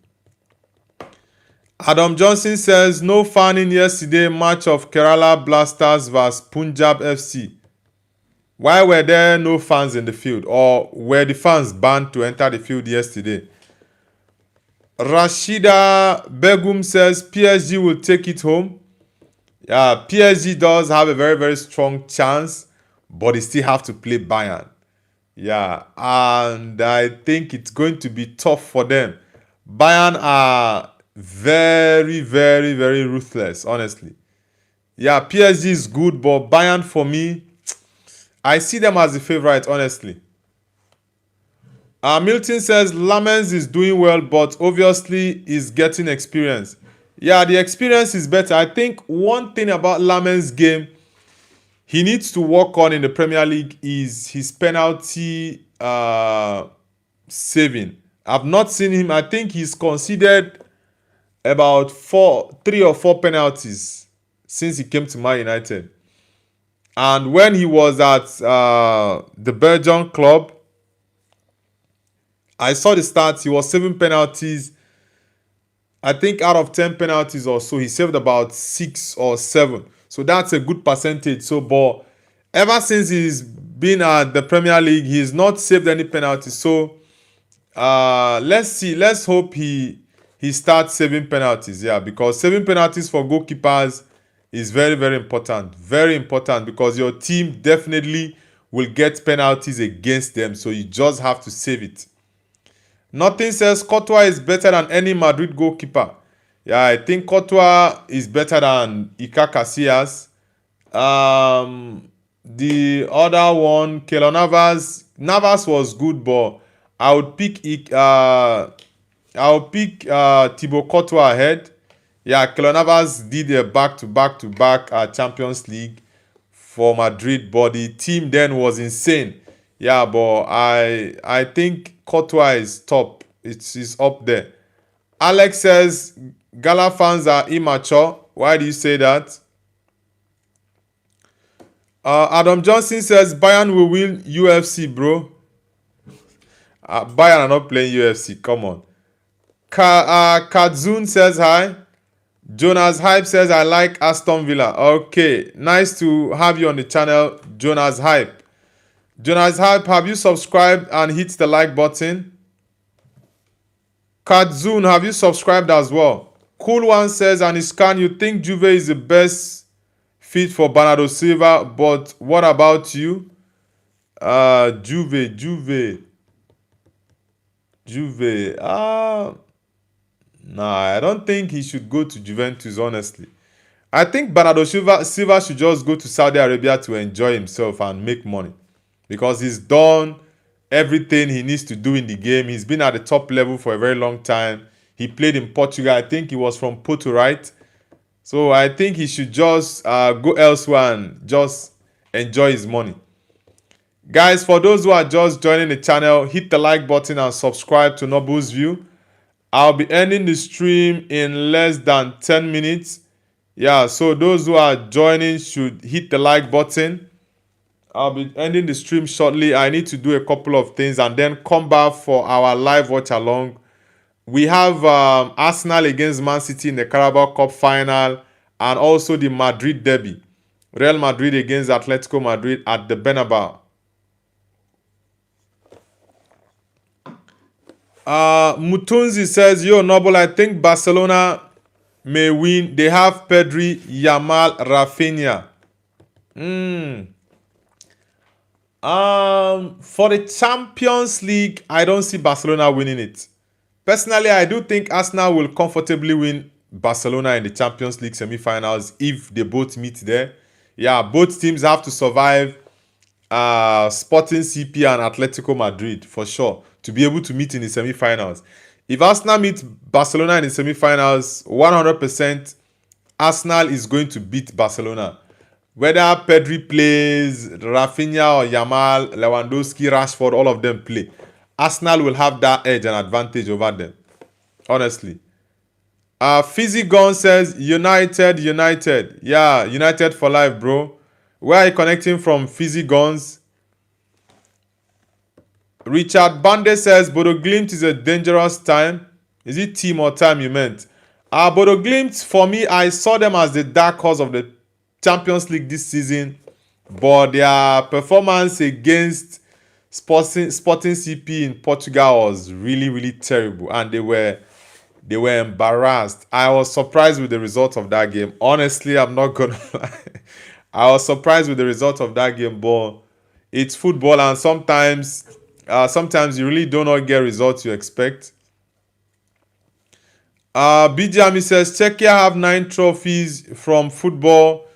Adam Johnson says, no fan in yesterday match of Kerala Blasters vs Punjab FC. Why were there no fans in the field? Or were the fans banned to enter the field yesterday? Rashida Begum says PSG will take it home. Yeah, PSG does have a very, very strong chance, but they still have to play Bayern. Yeah, and I think it's going to be tough for them. Bayern are very, very, very ruthless, honestly. Yeah, PSG is good, but Bayern for me, I see them as the favorite, honestly. Milton says Lamens is doing well, but obviously is getting experience. Yeah, the experience is better. I think one thing about Lamens' game he needs to work on in the Premier League is his penalty saving. I've not seen him. I think he's conceded about 3 or 4 penalties since he came to Man United. And when he was at the Belgian club, I saw the stats. He was saving penalties. I think out of 10 penalties or so, he saved about 6 or 7. So that's a good percentage. So, but ever since he's been at the Premier League, he's not saved any penalties. So, let's see. Let's hope he starts saving penalties. Yeah, because saving penalties for goalkeepers is very, very important. Very important because your team definitely will get penalties against them. So you just have to save it. Nothing says Courtois is better than any Madrid goalkeeper. Yeah, I think Courtois is better than Iker Casillas. The other one, Keylor Navas was good, but I would pick Thibaut Courtois ahead. Yeah, Keylor Navas did a back-to-back Champions League for Madrid, but the team then was insane. Yeah, but I think Courtois is top. It's up there. Alex says Gala fans are immature. Why do you say that? Adam Johnson says Bayern will win UFC, bro. Bayern are not playing UFC. Come on. Kadzun says hi. Jonas Hype says I like Aston Villa. Okay, nice to have you on the channel, Jonas Hype. Jonas Hype, have you subscribed and hit the like button? Kadzun, have you subscribed as well? Cool One says, Aniskan, you think Juve is the best fit for Bernardo Silva, but what about you? Juve. Nah, I don't think he should go to Juventus, honestly. I think Bernardo Silva should just go to Saudi Arabia to enjoy himself and make money. Because he's done everything he needs to do in the game. He's been at the top level for a very long time. He played in Portugal. I think he was from Porto, right? So I think he should just go elsewhere and just enjoy his money. Guys, for those who are just joining the channel, hit the like button and subscribe to Noble's View. I'll be ending the stream in less than 10 minutes. Yeah, so those who are joining should hit the like button. I'll be ending the stream shortly. I need to do a couple of things and then come back for our live watch along. We have Arsenal against Man City in the Carabao Cup final and also the Madrid derby. Real Madrid against Atletico Madrid at the Bernabeu. Mutunzi says, yo, Noble, I think Barcelona may win. They have Pedri, Yamal, Rafinha. For the Champions League, I don't see Barcelona winning it. Personally, I do think Arsenal will comfortably win Barcelona in the Champions League semi-finals if they both meet there. Yeah, both teams have to survive Sporting CP and Atletico Madrid for sure to be able to meet in the semi-finals. If Arsenal meet Barcelona in the semi-finals, 100% Arsenal is going to beat Barcelona. Whether Pedri plays, Rafinha or Yamal, Lewandowski, Rashford, all of them play, Arsenal will have that edge and advantage over them. Honestly. Fizzy Gun says, United. Yeah, United for life, bro. Where are you connecting from, Fizzy Guns? Richard Bande says, Bodo Glimt is a dangerous time. Is it team or time you meant? Bodo Glimt, for me, I saw them as the dark horse of the Champions League this season. But their performance against Sporting CP in Portugal was really, really terrible. And they were embarrassed. I was surprised with the result of that game. Honestly, I'm not going to lie. I was surprised with the result of that game, but it's football, and sometimes you really do not get results you expect. BJami says, Czechia have 9 trophies from football.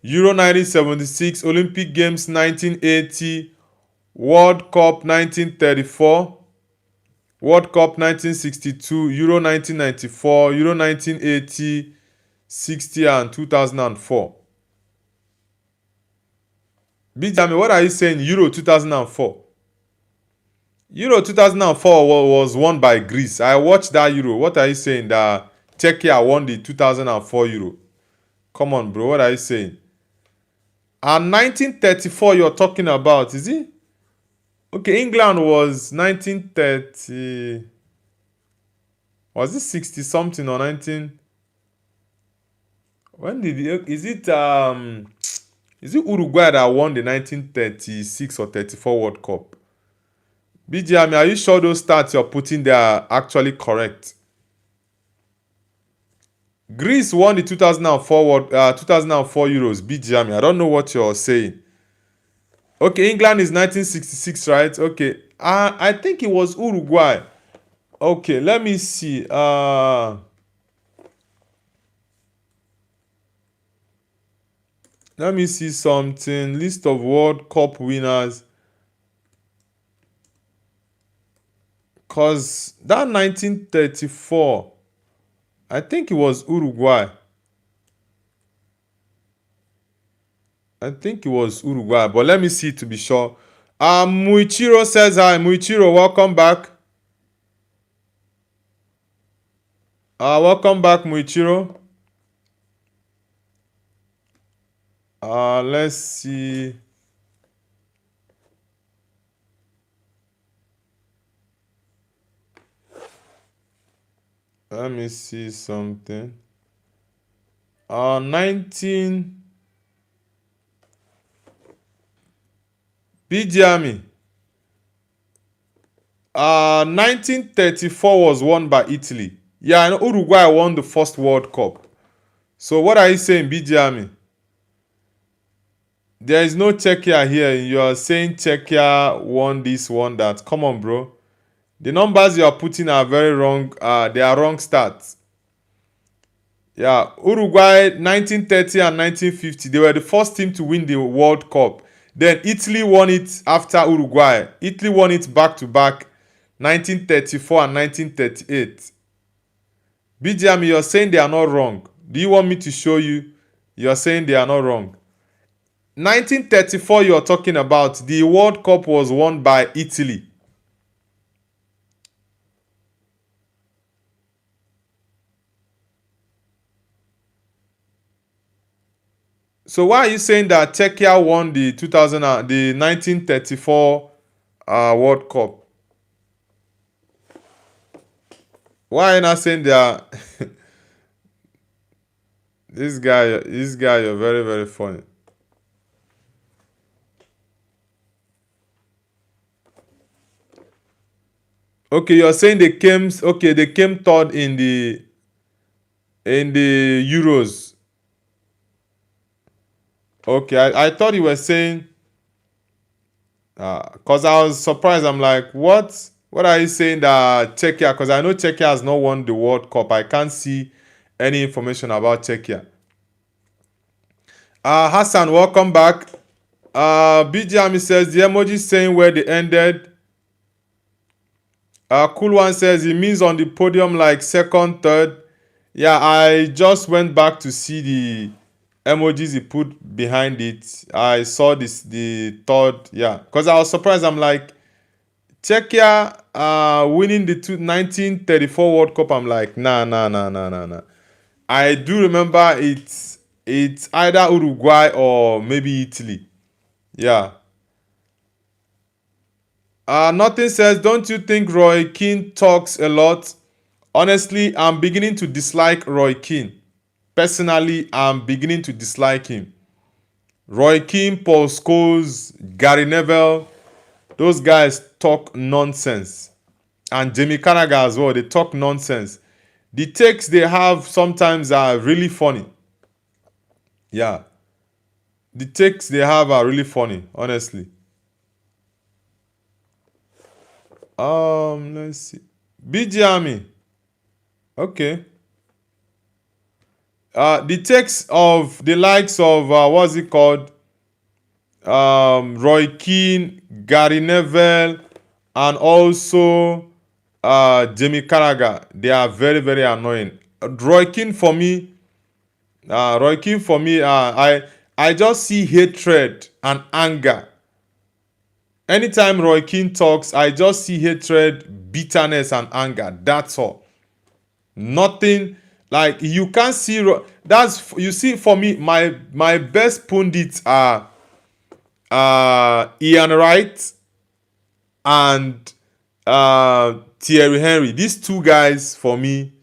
Euro 1976, Olympic Games 1980, World Cup 1934, World Cup 1962, Euro 1994, Euro 1980, 60 and 2004. Bijami, what are you saying? Euro 2004. Euro 2004 was won by Greece. I watched that Euro. What are you saying? That Czechia won the 2004 Euro. Come on, bro. What are you saying? And 1934 you're talking about, is it? Okay, England was 1930. Was it 60 something or 19? When did it, is it Uruguay that won the 1936 or 34 World Cup? BJ, are you sure those stats you're putting there are actually correct? Greece won the 2004 Euros. BJ, I don't know what you're saying. Okay, England is 1966, right? Okay, I think it was Uruguay. Okay, let me see. Let me see something. List of World Cup winners. Because that 1934, I think it was Uruguay. But let me see to be sure. Muichiro says hi. Muichiro, welcome back. Welcome back, Muichiro. Let's see. Let me see something. 19. BGME. 1934 was won by Italy. Yeah, I know Uruguay won the first World Cup. So what are you saying, BGME? There is no Czechia here. You are saying Czechia won this, won that. Come on, bro. The numbers you are putting are very wrong. They are wrong stats. Yeah, Uruguay 1930 and 1950. They were the first team to win the World Cup. Then Italy won it after Uruguay. Italy won it back to back, 1934 and 1938. BGM, you're saying they are not wrong. Do you want me to show you? You're saying they are not wrong. 1934 you're talking about, the World Cup was won by Italy. So why are you saying that Czechia won the 1934 World Cup? Why are you not saying they are? This guy, you're very, very funny. Okay, you're saying they came. Okay, they came third in the Euros. Okay, I thought you were saying. Cause I was surprised. I'm like, what? What are you saying that Czechia? Because I know Czechia has not won the World Cup. I can't see any information about Czechia. Hassan, welcome back. BGM says the emoji saying where they ended. Cool one says it means on the podium like second, third. Yeah, I just went back to see the emojis he put behind it. I saw the third. Yeah, because I was surprised. I'm like, Czechia winning the 1934 World Cup. I'm like, nah. I do remember it's either Uruguay or maybe Italy. Yeah. Nothing says, don't you think Roy Keane talks a lot? Honestly, I'm beginning to dislike Roy Keane. Personally, I'm beginning to dislike him. Roy Keane, Paul Scholes, Gary Neville, those guys talk nonsense. And Jamie Carragher as well, they talk nonsense. The takes they have sometimes are really funny. Yeah. The takes they have are really funny, honestly. Let's see. BG Army. Okay. The takes of the likes of what's it called? Roy Keane, Gary Neville, and also Jamie Carragher. They are very, very annoying. Roy Keane for me, I just see hatred and anger. Anytime Roy Keane talks, I just see hatred, bitterness, and anger. That's all. Nothing like you can't see. That's you see for me. My best pundits are Ian Wright and Thierry Henry. These two guys for me.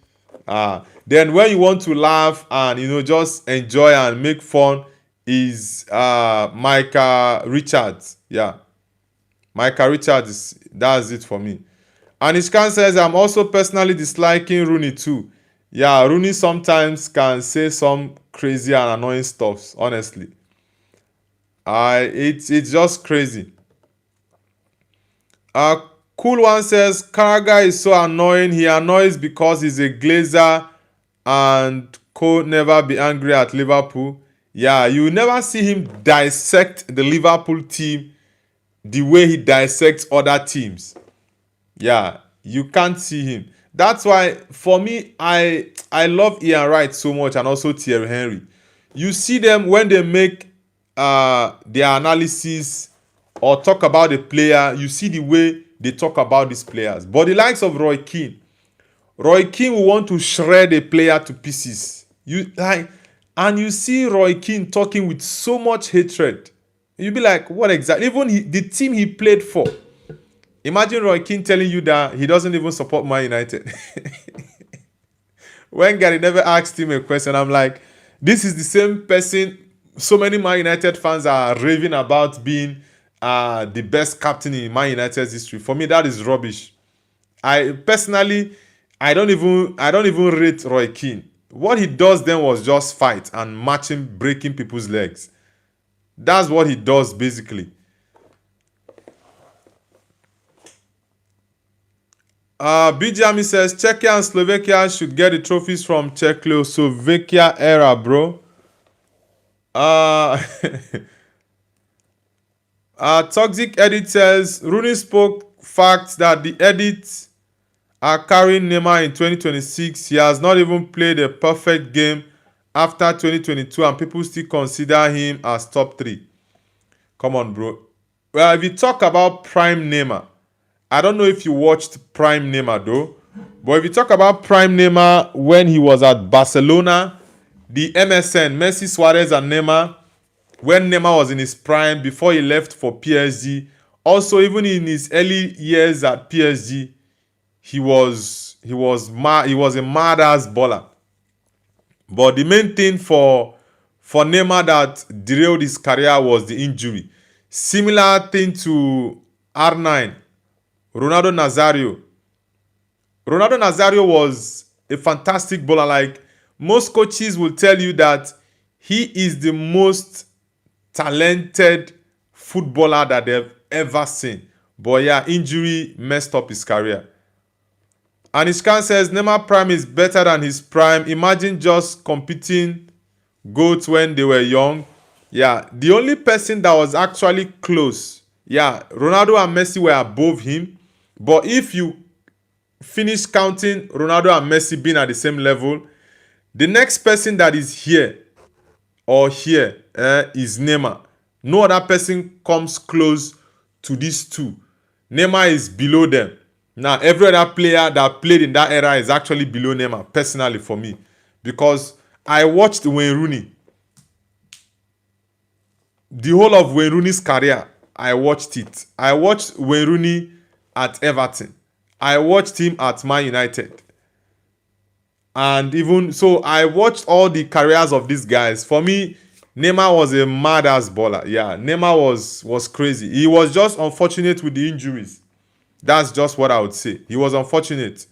Then when you want to laugh and just enjoy and make fun is Micah Richards. Yeah, Micah Richards that's it for me. And Ishkan says I'm also personally disliking Rooney too. Yeah, Rooney sometimes can say some crazy and annoying stuff. Honestly, it's just crazy. Cool one says Carragher is so annoying. He annoys because he's a glazer and could never be angry at Liverpool. Yeah, you never see him dissect the Liverpool team the way he dissects other teams. Yeah, you can't see him. That's why for me, I love Ian Wright so much and also Thierry Henry. You see them when they make their analysis or talk about the player, you see the way they talk about these players. But the likes of Roy Keane will want to shred a player to pieces. And you see Roy Keane talking with so much hatred. You'll be like, what exactly? Even the team he played for. Imagine Roy Keane telling you that he doesn't even support Man United. When Gary never asked him a question, I'm like, this is the same person. So many Man United fans are raving about being the best captain in Man United's history. For me, that is rubbish. I personally, I don't even rate Roy Keane. What he does then was just fight and matching, breaking people's legs. That's what he does basically. BJami says Czechia and Slovakia should get the trophies from Czechoslovakia era, bro. Toxic Edit says Rooney spoke facts that the edits are carrying Neymar in 2026. He has not even played a perfect game after 2022 and people still consider him as top 3. Come on, bro. Well, if you talk about Prime Neymar, I don't know if you watched Prime Neymar though, but if you talk about Prime Neymar when he was at Barcelona, the MSN, Messi, Suarez and Neymar, when Neymar was in his prime before he left for PSG, also even in his early years at PSG, he was a mad ass baller. But the main thing for Neymar that derailed his career was the injury. Similar thing to R9, Ronaldo Nazario. Ronaldo Nazario was a fantastic bowler. Like most coaches will tell you that he is the most talented footballer that they've ever seen. But yeah, injury messed up his career. And Ishkan says Neymar prime is better than his prime. Imagine just competing GOATs when they were young. Yeah, the only person that was actually close, yeah, Ronaldo and Messi were above him. But if you finish counting Ronaldo and Messi being at the same level, the next person that is here or here is Neymar. No other person comes close to these two. Neymar is below them. Now, every other player that played in that era is actually below Neymar, personally for me. Because I watched Wayne Rooney. The whole of Wayne Rooney's career, I watched it. I watched Wayne Rooney at Everton. I watched him at Man United. And even so, I watched all the careers of these guys. For me, Neymar was a mad-ass baller. Yeah, Neymar was crazy. He was just unfortunate with the injuries. That's just what I would say. He was unfortunate.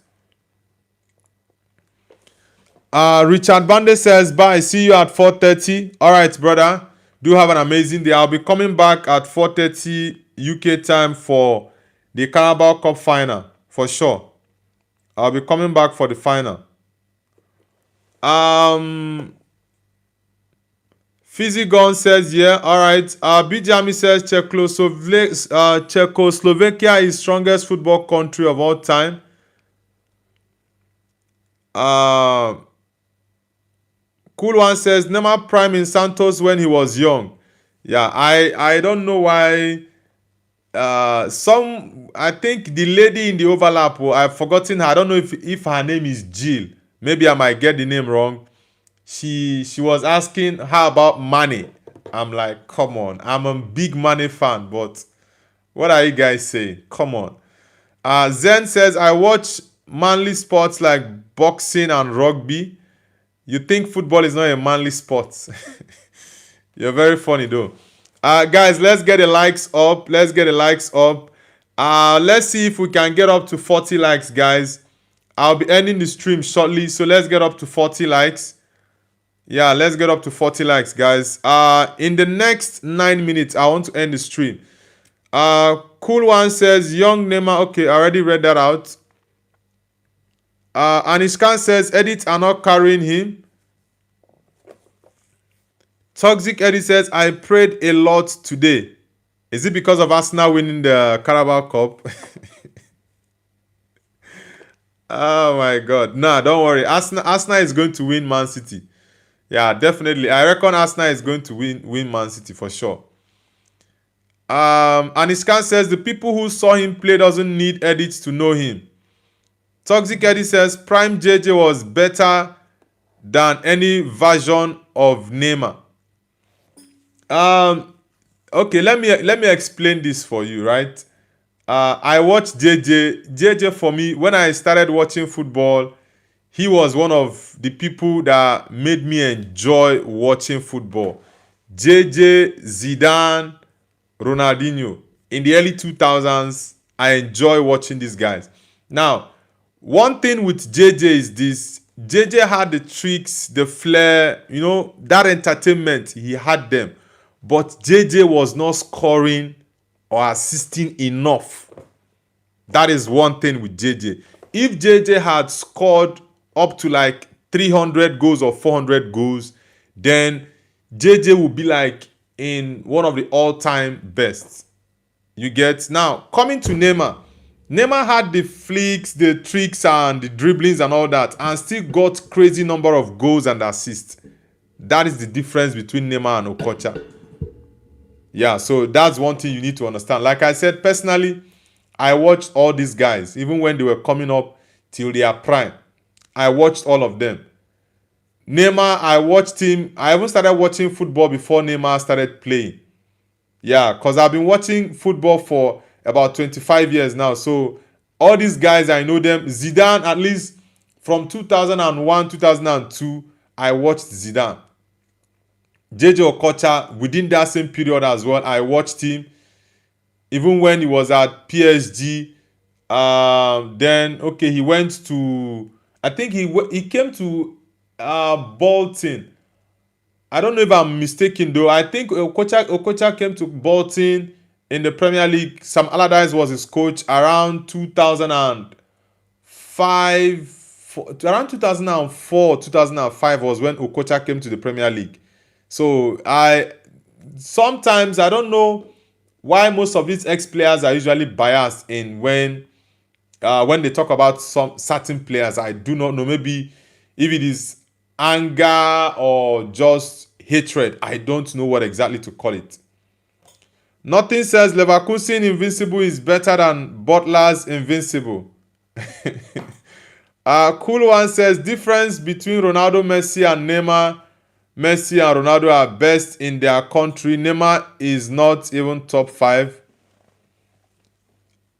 Richard Bande says, bye, see you at 4:30. All right, brother. Do have an amazing day. I'll be coming back at 4:30 UK time for the Carabao Cup final. For sure. I'll be coming back for the final. Fizzy Gun says, yeah, all right. Bijami says Czechoslovakia is strongest football country of all time. Cool One says Neymar prime in Santos when he was young. Yeah, I don't know why. I think the lady in the overlap, I've forgotten her. I don't know if her name is Jill. Maybe I might get the name wrong. She was asking how about Mane. I'm like, come on. I'm a big Mane fan, but what are you guys saying? Come on. Zen says, I watch manly sports like boxing and rugby. You think football is not a manly sport? You're very funny though. Guys, let's get the likes up. Let's get the likes up. Let's see if we can get up to 40 likes, guys. I'll be ending the stream shortly, so let's get up to 40 likes. Yeah, let's get up to 40 likes, guys. In the next 9 minutes, I want to end the stream. Cool One says, young Neymar. Okay, I already read that out. Anishkan says, edits are not carrying him. Toxic Eddie says, I prayed a lot today. Is it because of Arsenal winning the Carabao Cup? Oh my God. Nah, don't worry. Arsenal is going to win Man City. Yeah, definitely. I reckon Arsenal is going to win Man City for sure. Anishkan says, the people who saw him play doesn't need edits to know him. Toxic Eddie says, Prime JJ was better than any version of Neymar. Okay, let me explain this for you, right? I watched JJ. JJ for me, when I started watching football, he was one of the people that made me enjoy watching football. JJ, Zidane, Ronaldinho. In the early 2000s, I enjoy watching these guys. Now, one thing with JJ is this. JJ had the tricks, the flair, that entertainment, he had them. But JJ was not scoring or assisting enough. That is one thing with JJ. If JJ had scored up to like 300 goals or 400 goals, then JJ would be like in one of the all-time bests. You get? Now, coming to Neymar. Neymar had the flicks, the tricks, and the dribblings and all that, and still got crazy number of goals and assists. That is the difference between Neymar and Okocha. Yeah, so that's one thing you need to understand. Like I said, personally, I watched all these guys, even when they were coming up till their prime. I watched all of them. Neymar, I watched him. I even started watching football before Neymar started playing. Yeah, because I've been watching football for about 25 years now. So all these guys, I know them. Zidane, at least from 2001, 2002, I watched Zidane. JJ Okocha, within that same period as well, I watched him. Even when he was at PSG, then okay, he went to. I think he came to Bolton. I don't know if I'm mistaken though. I think Okocha came to Bolton in the Premier League. Sam Allardyce was his coach around 2005. Around 2004, 2005 was when Okocha came to the Premier League. So sometimes I don't know why most of these ex-players are usually biased in when they talk about some certain players. I do not know. Maybe if it is anger or just hatred. I don't know what exactly to call it. Nothing says Leverkusen Invincible is better than Butler's Invincible. Cool One says difference between Ronaldo, Messi and Neymar. Messi and Ronaldo are best in their country. Neymar is not even top 5.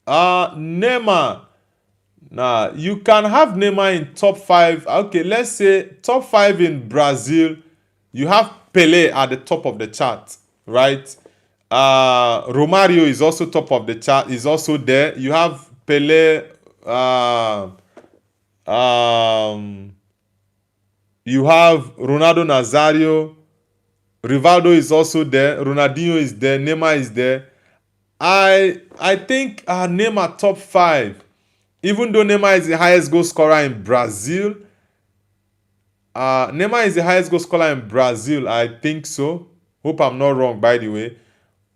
Neymar. Nah, you can have Neymar in top 5. Okay, let's say top 5 in Brazil. You have Pele at the top of the chart, right? Romario is also top of the chart. Is also there. You have Pele. You have Ronaldo Nazario. Rivaldo is also there. Ronaldinho is there. Neymar is there. I think Neymar top 5. Even though Neymar is the highest goal scorer in Brazil. Neymar is the highest goal scorer in Brazil. I think so. Hope I'm not wrong, by the way.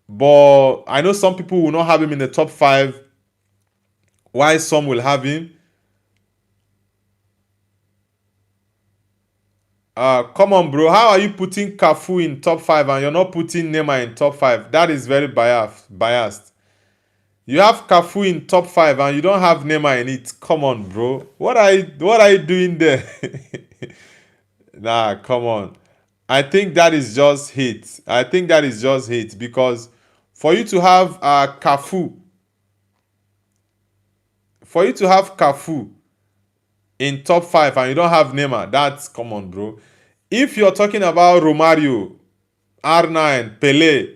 But I know some people will not have him in the top 5. Why some will have him? Come on, bro. How are you putting Cafu in top 5 and you're not putting Neymar in top 5? That is very biased. You have Cafu in top 5 and you don't have Neymar in it. Come on, bro. What are you doing there? Nah, come on. I think that is just hate. Because for you to have Cafu, in top 5 and you don't have Neymar, that's come on, bro. If you're talking about Romario, R9, Pele,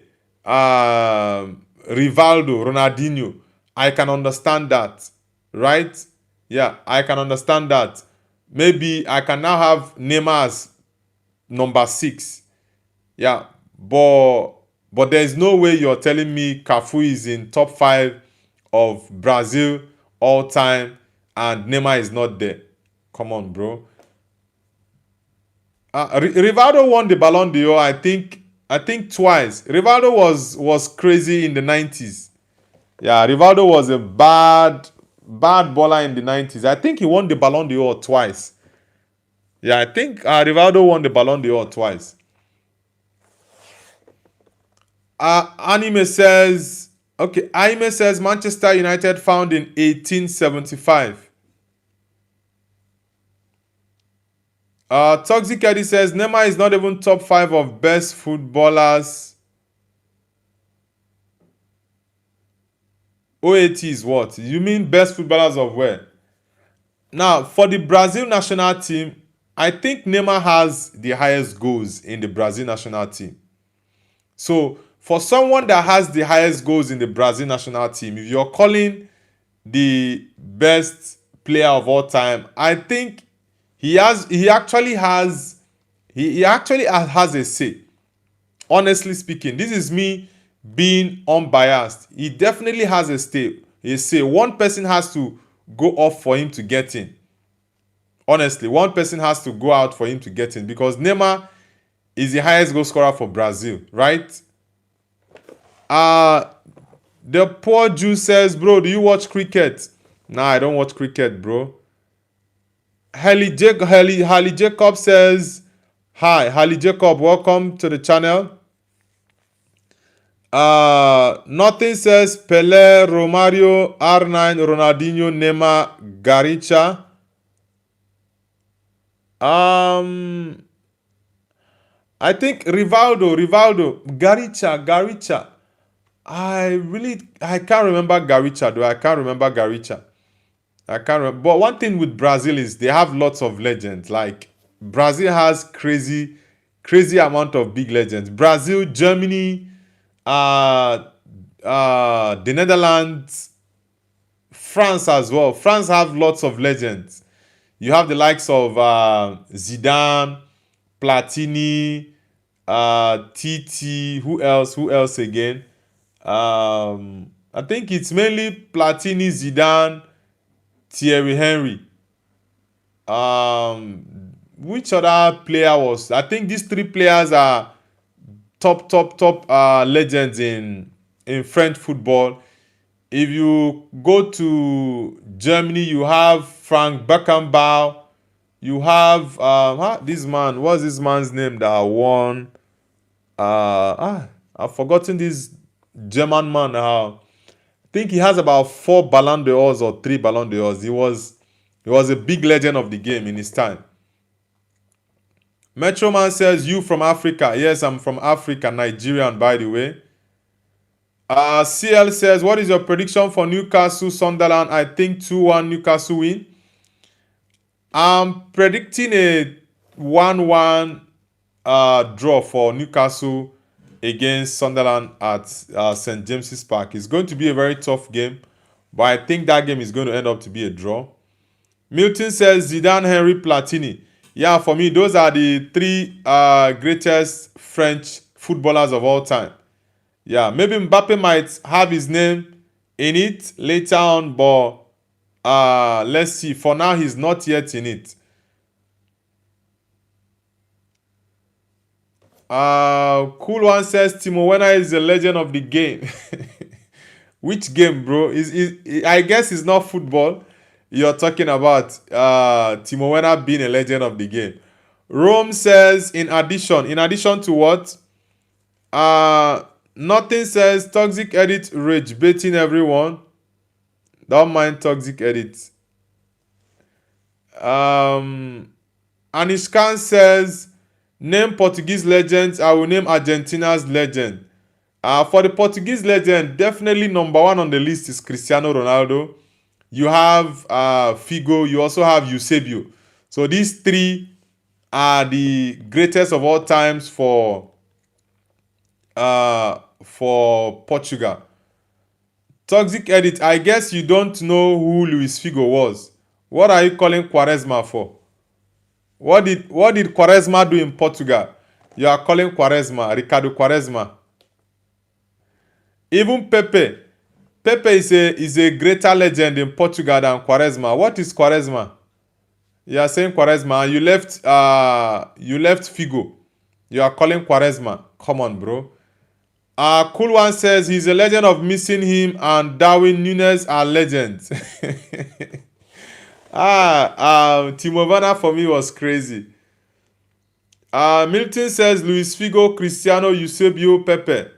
Rivaldo, Ronaldinho, I can understand that, right? Yeah, I can understand that. Maybe I can now have Neymar as number 6. Yeah, but there's no way you're telling me Cafu is in top 5 of Brazil all time and Neymar is not there. Come on, bro. Rivaldo won the Ballon d'Or, I think twice. Rivaldo was crazy in the 90s. Yeah, Rivaldo was a bad baller in the 90s. I think he won the Ballon d'Or twice. Yeah, I think Rivaldo won the Ballon d'Or twice. Anime says Manchester United found in 1875. Toxic Eddie says Neymar is not even top 5 of best footballers. OAT is what? You mean best footballers of where? Now, for the Brazil national team, I think Neymar has the highest goals in the Brazil national team. So, for someone that has the highest goals in the Brazil national team, if you're calling the best player of all time, I think he actually has a say. Honestly speaking, this is me being unbiased. He definitely has a say. One person has to go off for him to get in. Honestly, one person has to go out for him to get in because Neymar is the highest goal scorer for Brazil, right? The poor Jew says, bro, do you watch cricket? Nah, I don't watch cricket, bro. Harley Jacob says, hi, Harley Jacob, welcome to the channel. Nothing says Pele, Romario, R9, Ronaldinho, Neymar, Garrincha. I think Rivaldo, Garrincha. I can't remember Garrincha though. I can't remember Garrincha. I can't remember. But one thing with Brazil is they have lots of legends. Like Brazil has crazy amount of big legends. Brazil, Germany, the Netherlands, France as well. France have lots of legends. You have the likes of Zidane, Platini, TT. Who else? Who else again? I think it's mainly Platini, Zidane, Thierry Henry. Which other player was? I think these three players are top legends in French football. If you go to Germany, you have Frank Beckenbauer. You have this man. What's this man's name that won? I've forgotten this German man. I think he has about 4 Ballon d'Ors or 3 Ballon d'Ors. He was a big legend of the game in his time. Metro Man says, you from Africa. Yes, I'm from Africa, Nigerian, by the way. CL says, what is your prediction for Newcastle Sunderland? I think 2-1 Newcastle win. I'm predicting a 1-1 draw for Newcastle against Sunderland at St. James's Park. It's going to be a very tough game, but I think that game is going to end up to be a draw. Milton says Zidane, Henry, Platini. Yeah, for me, those are the three greatest French footballers of all time. Yeah, maybe Mbappe might have his name in it later on, but let's see. For now, he's not yet in it. Cool One says Timo Werner is the legend of the game. Which game, bro? I guess it's not football. You're talking about Timo Werner being a legend of the game. Rome says, in addition to what? Nothing says Toxic Edit rage baiting everyone. Don't mind Toxic Edit. Anishkan says, name Portuguese legends. I will name Argentina's legend. For the Portuguese legend, definitely number one on the list is Cristiano Ronaldo. You have Figo. You also have Eusebio. So these three are the greatest of all times for Portugal. Toxic Edit, I guess you don't know who Luis Figo was. What are you calling Quaresma for? What did Quaresma do in Portugal? You are calling Quaresma, Ricardo Quaresma. Even Pepe. Pepe is a greater legend in Portugal than Quaresma. What is Quaresma? You are saying Quaresma. You left Figo. You are calling Quaresma. Come on, bro. Cool One says he's a legend of missing him and Darwin Nunes are legends. Timo Werner for me was crazy. Milton says Luis Figo, Cristiano, Eusebio, Pepe.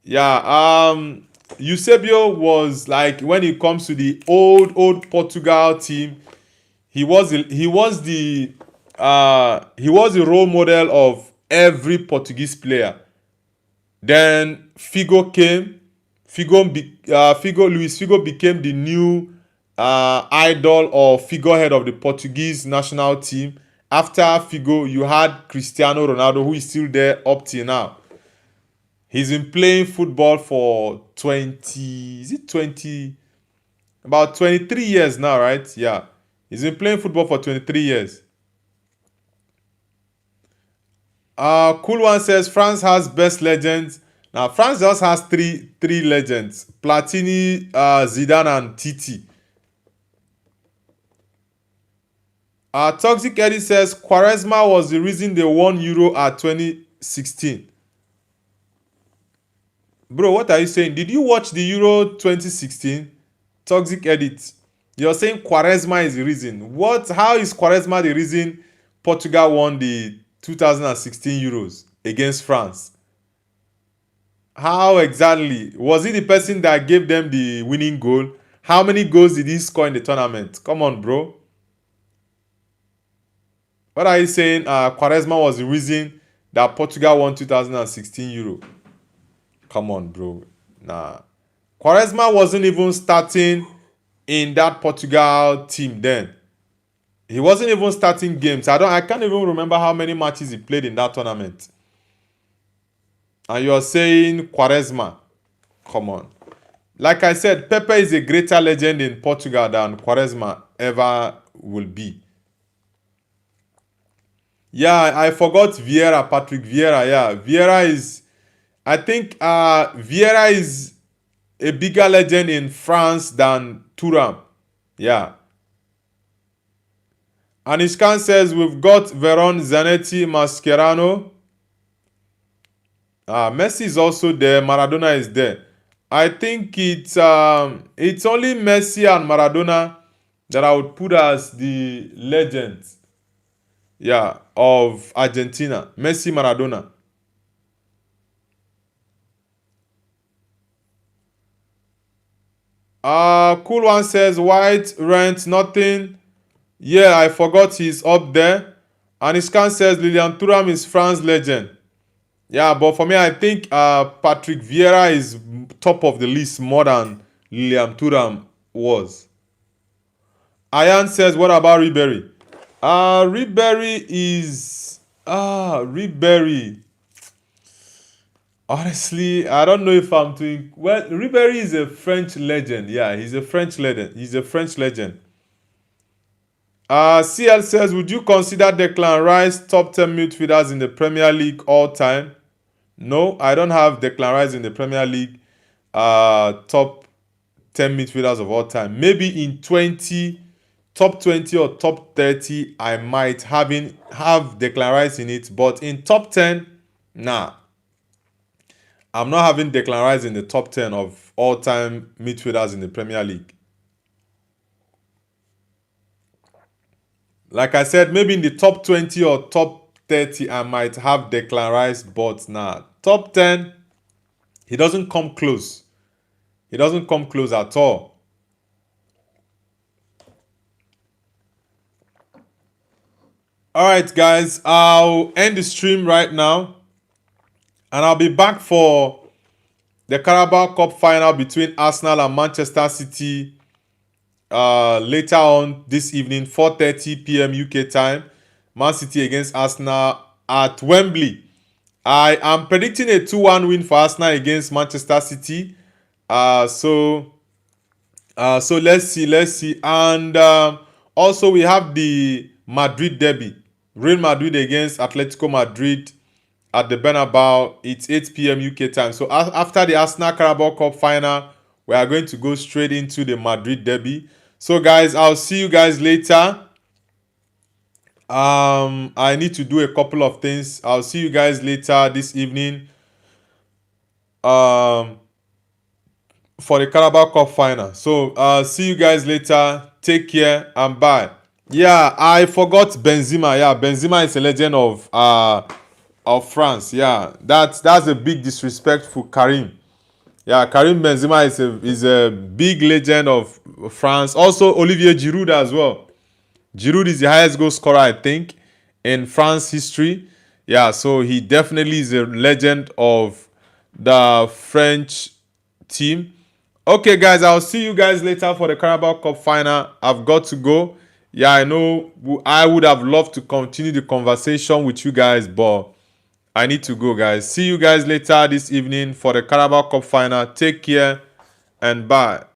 Yeah, Eusebio was like, when it comes to the old Portugal team, he was the role model of every Portuguese player. Then Figo came. Luis Figo became the new idol or figurehead of the Portuguese national team. After Figo, you had Cristiano Ronaldo, who is still there up till now. He's been playing football for about 23 years now, right? Yeah. He's been playing football for 23 years. Cool One says France has best legends. Now France just has three legends: Platini, Zidane, and TT. Toxic Eddie says Quaresma was the reason they won Euro at 2016. Bro, what are you saying? Did you watch the Euro 2016? Toxic edit. You're saying Quaresma is the reason. What? How is Quaresma the reason Portugal won the 2016 Euros against France? How exactly? Was he the person that gave them the winning goal? How many goals did he score in the tournament? Come on, bro. What are you saying? Quaresma was the reason that Portugal won 2016 Euro. Come on, bro. Nah. Quaresma wasn't even starting in that Portugal team then. He wasn't even starting games. I can't even remember how many matches he played in that tournament. And you're saying Quaresma. Come on. Like I said, Pepe is a greater legend in Portugal than Quaresma ever will be. Yeah, I forgot Vieira, Patrick Vieira. Yeah, Vieira is. I think Vieira is a bigger legend in France than Thuram. Yeah. Anishkan says we've got Veron, Zanetti, Mascherano. Messi is also there. Maradona is there. I think it's only Messi and Maradona that I would put as the legends. Yeah, of Argentina. Messi, Maradona. Cool one says White rent nothing. Yeah, I forgot he's up there. And Iskan says Lilian Thuram is France legend. Yeah, but for me, I think Patrick Vieira is top of the list more than Lilian Thuram was. Ayan says, what about Ribery? Ribery is Ribery. Honestly, I don't know if I'm doing well. Ribery is a French legend. Yeah, he's a French legend. He's a French legend. CL says, would you consider Declan Rice top 10 midfielders in the Premier League all time? No, I don't have Declan Rice in the Premier League top 10 midfielders of all time. Maybe in top 20 or top 30, I might have Declan Rice in it. But in top 10, nah. I'm not having Declan Rice in the top 10 of all time midfielders in the Premier League. Like I said, maybe in the top 20 or top 30, I might have Declan Rice, but nah. Top 10, he doesn't come close. He doesn't come close at all. Alright, guys, I'll end the stream right now. And I'll be back for the Carabao Cup final between Arsenal and Manchester City later on this evening, 4:30 p.m. UK time. Man City against Arsenal at Wembley. I am predicting a 2-1 win for Arsenal against Manchester City. So let's see. And also we have the Madrid derby. Real Madrid against Atletico Madrid at the Bernabeu. It's 8 p.m. UK time. So after the Arsenal Carabao Cup final, we are going to go straight into the Madrid derby. So guys, I'll see you guys later. I need to do a couple of things. I'll see you guys later this evening. For the Carabao Cup final. So see you guys later. Take care and bye. Yeah, I forgot Benzema. Yeah, Benzema is a legend of France. Yeah, that's a big disrespect for Karim. Yeah, Karim Benzema is a big legend of France. Also, Olivier Giroud as well. Giroud is the highest goal scorer, I think, in France history. Yeah, so he definitely is a legend of the French team. Okay, guys, I'll see you guys later for the Carabao Cup final. I've got to go. Yeah, I know I would have loved to continue the conversation with you guys, but I need to go, guys. See you guys later this evening for the Carabao Cup final. Take care and bye.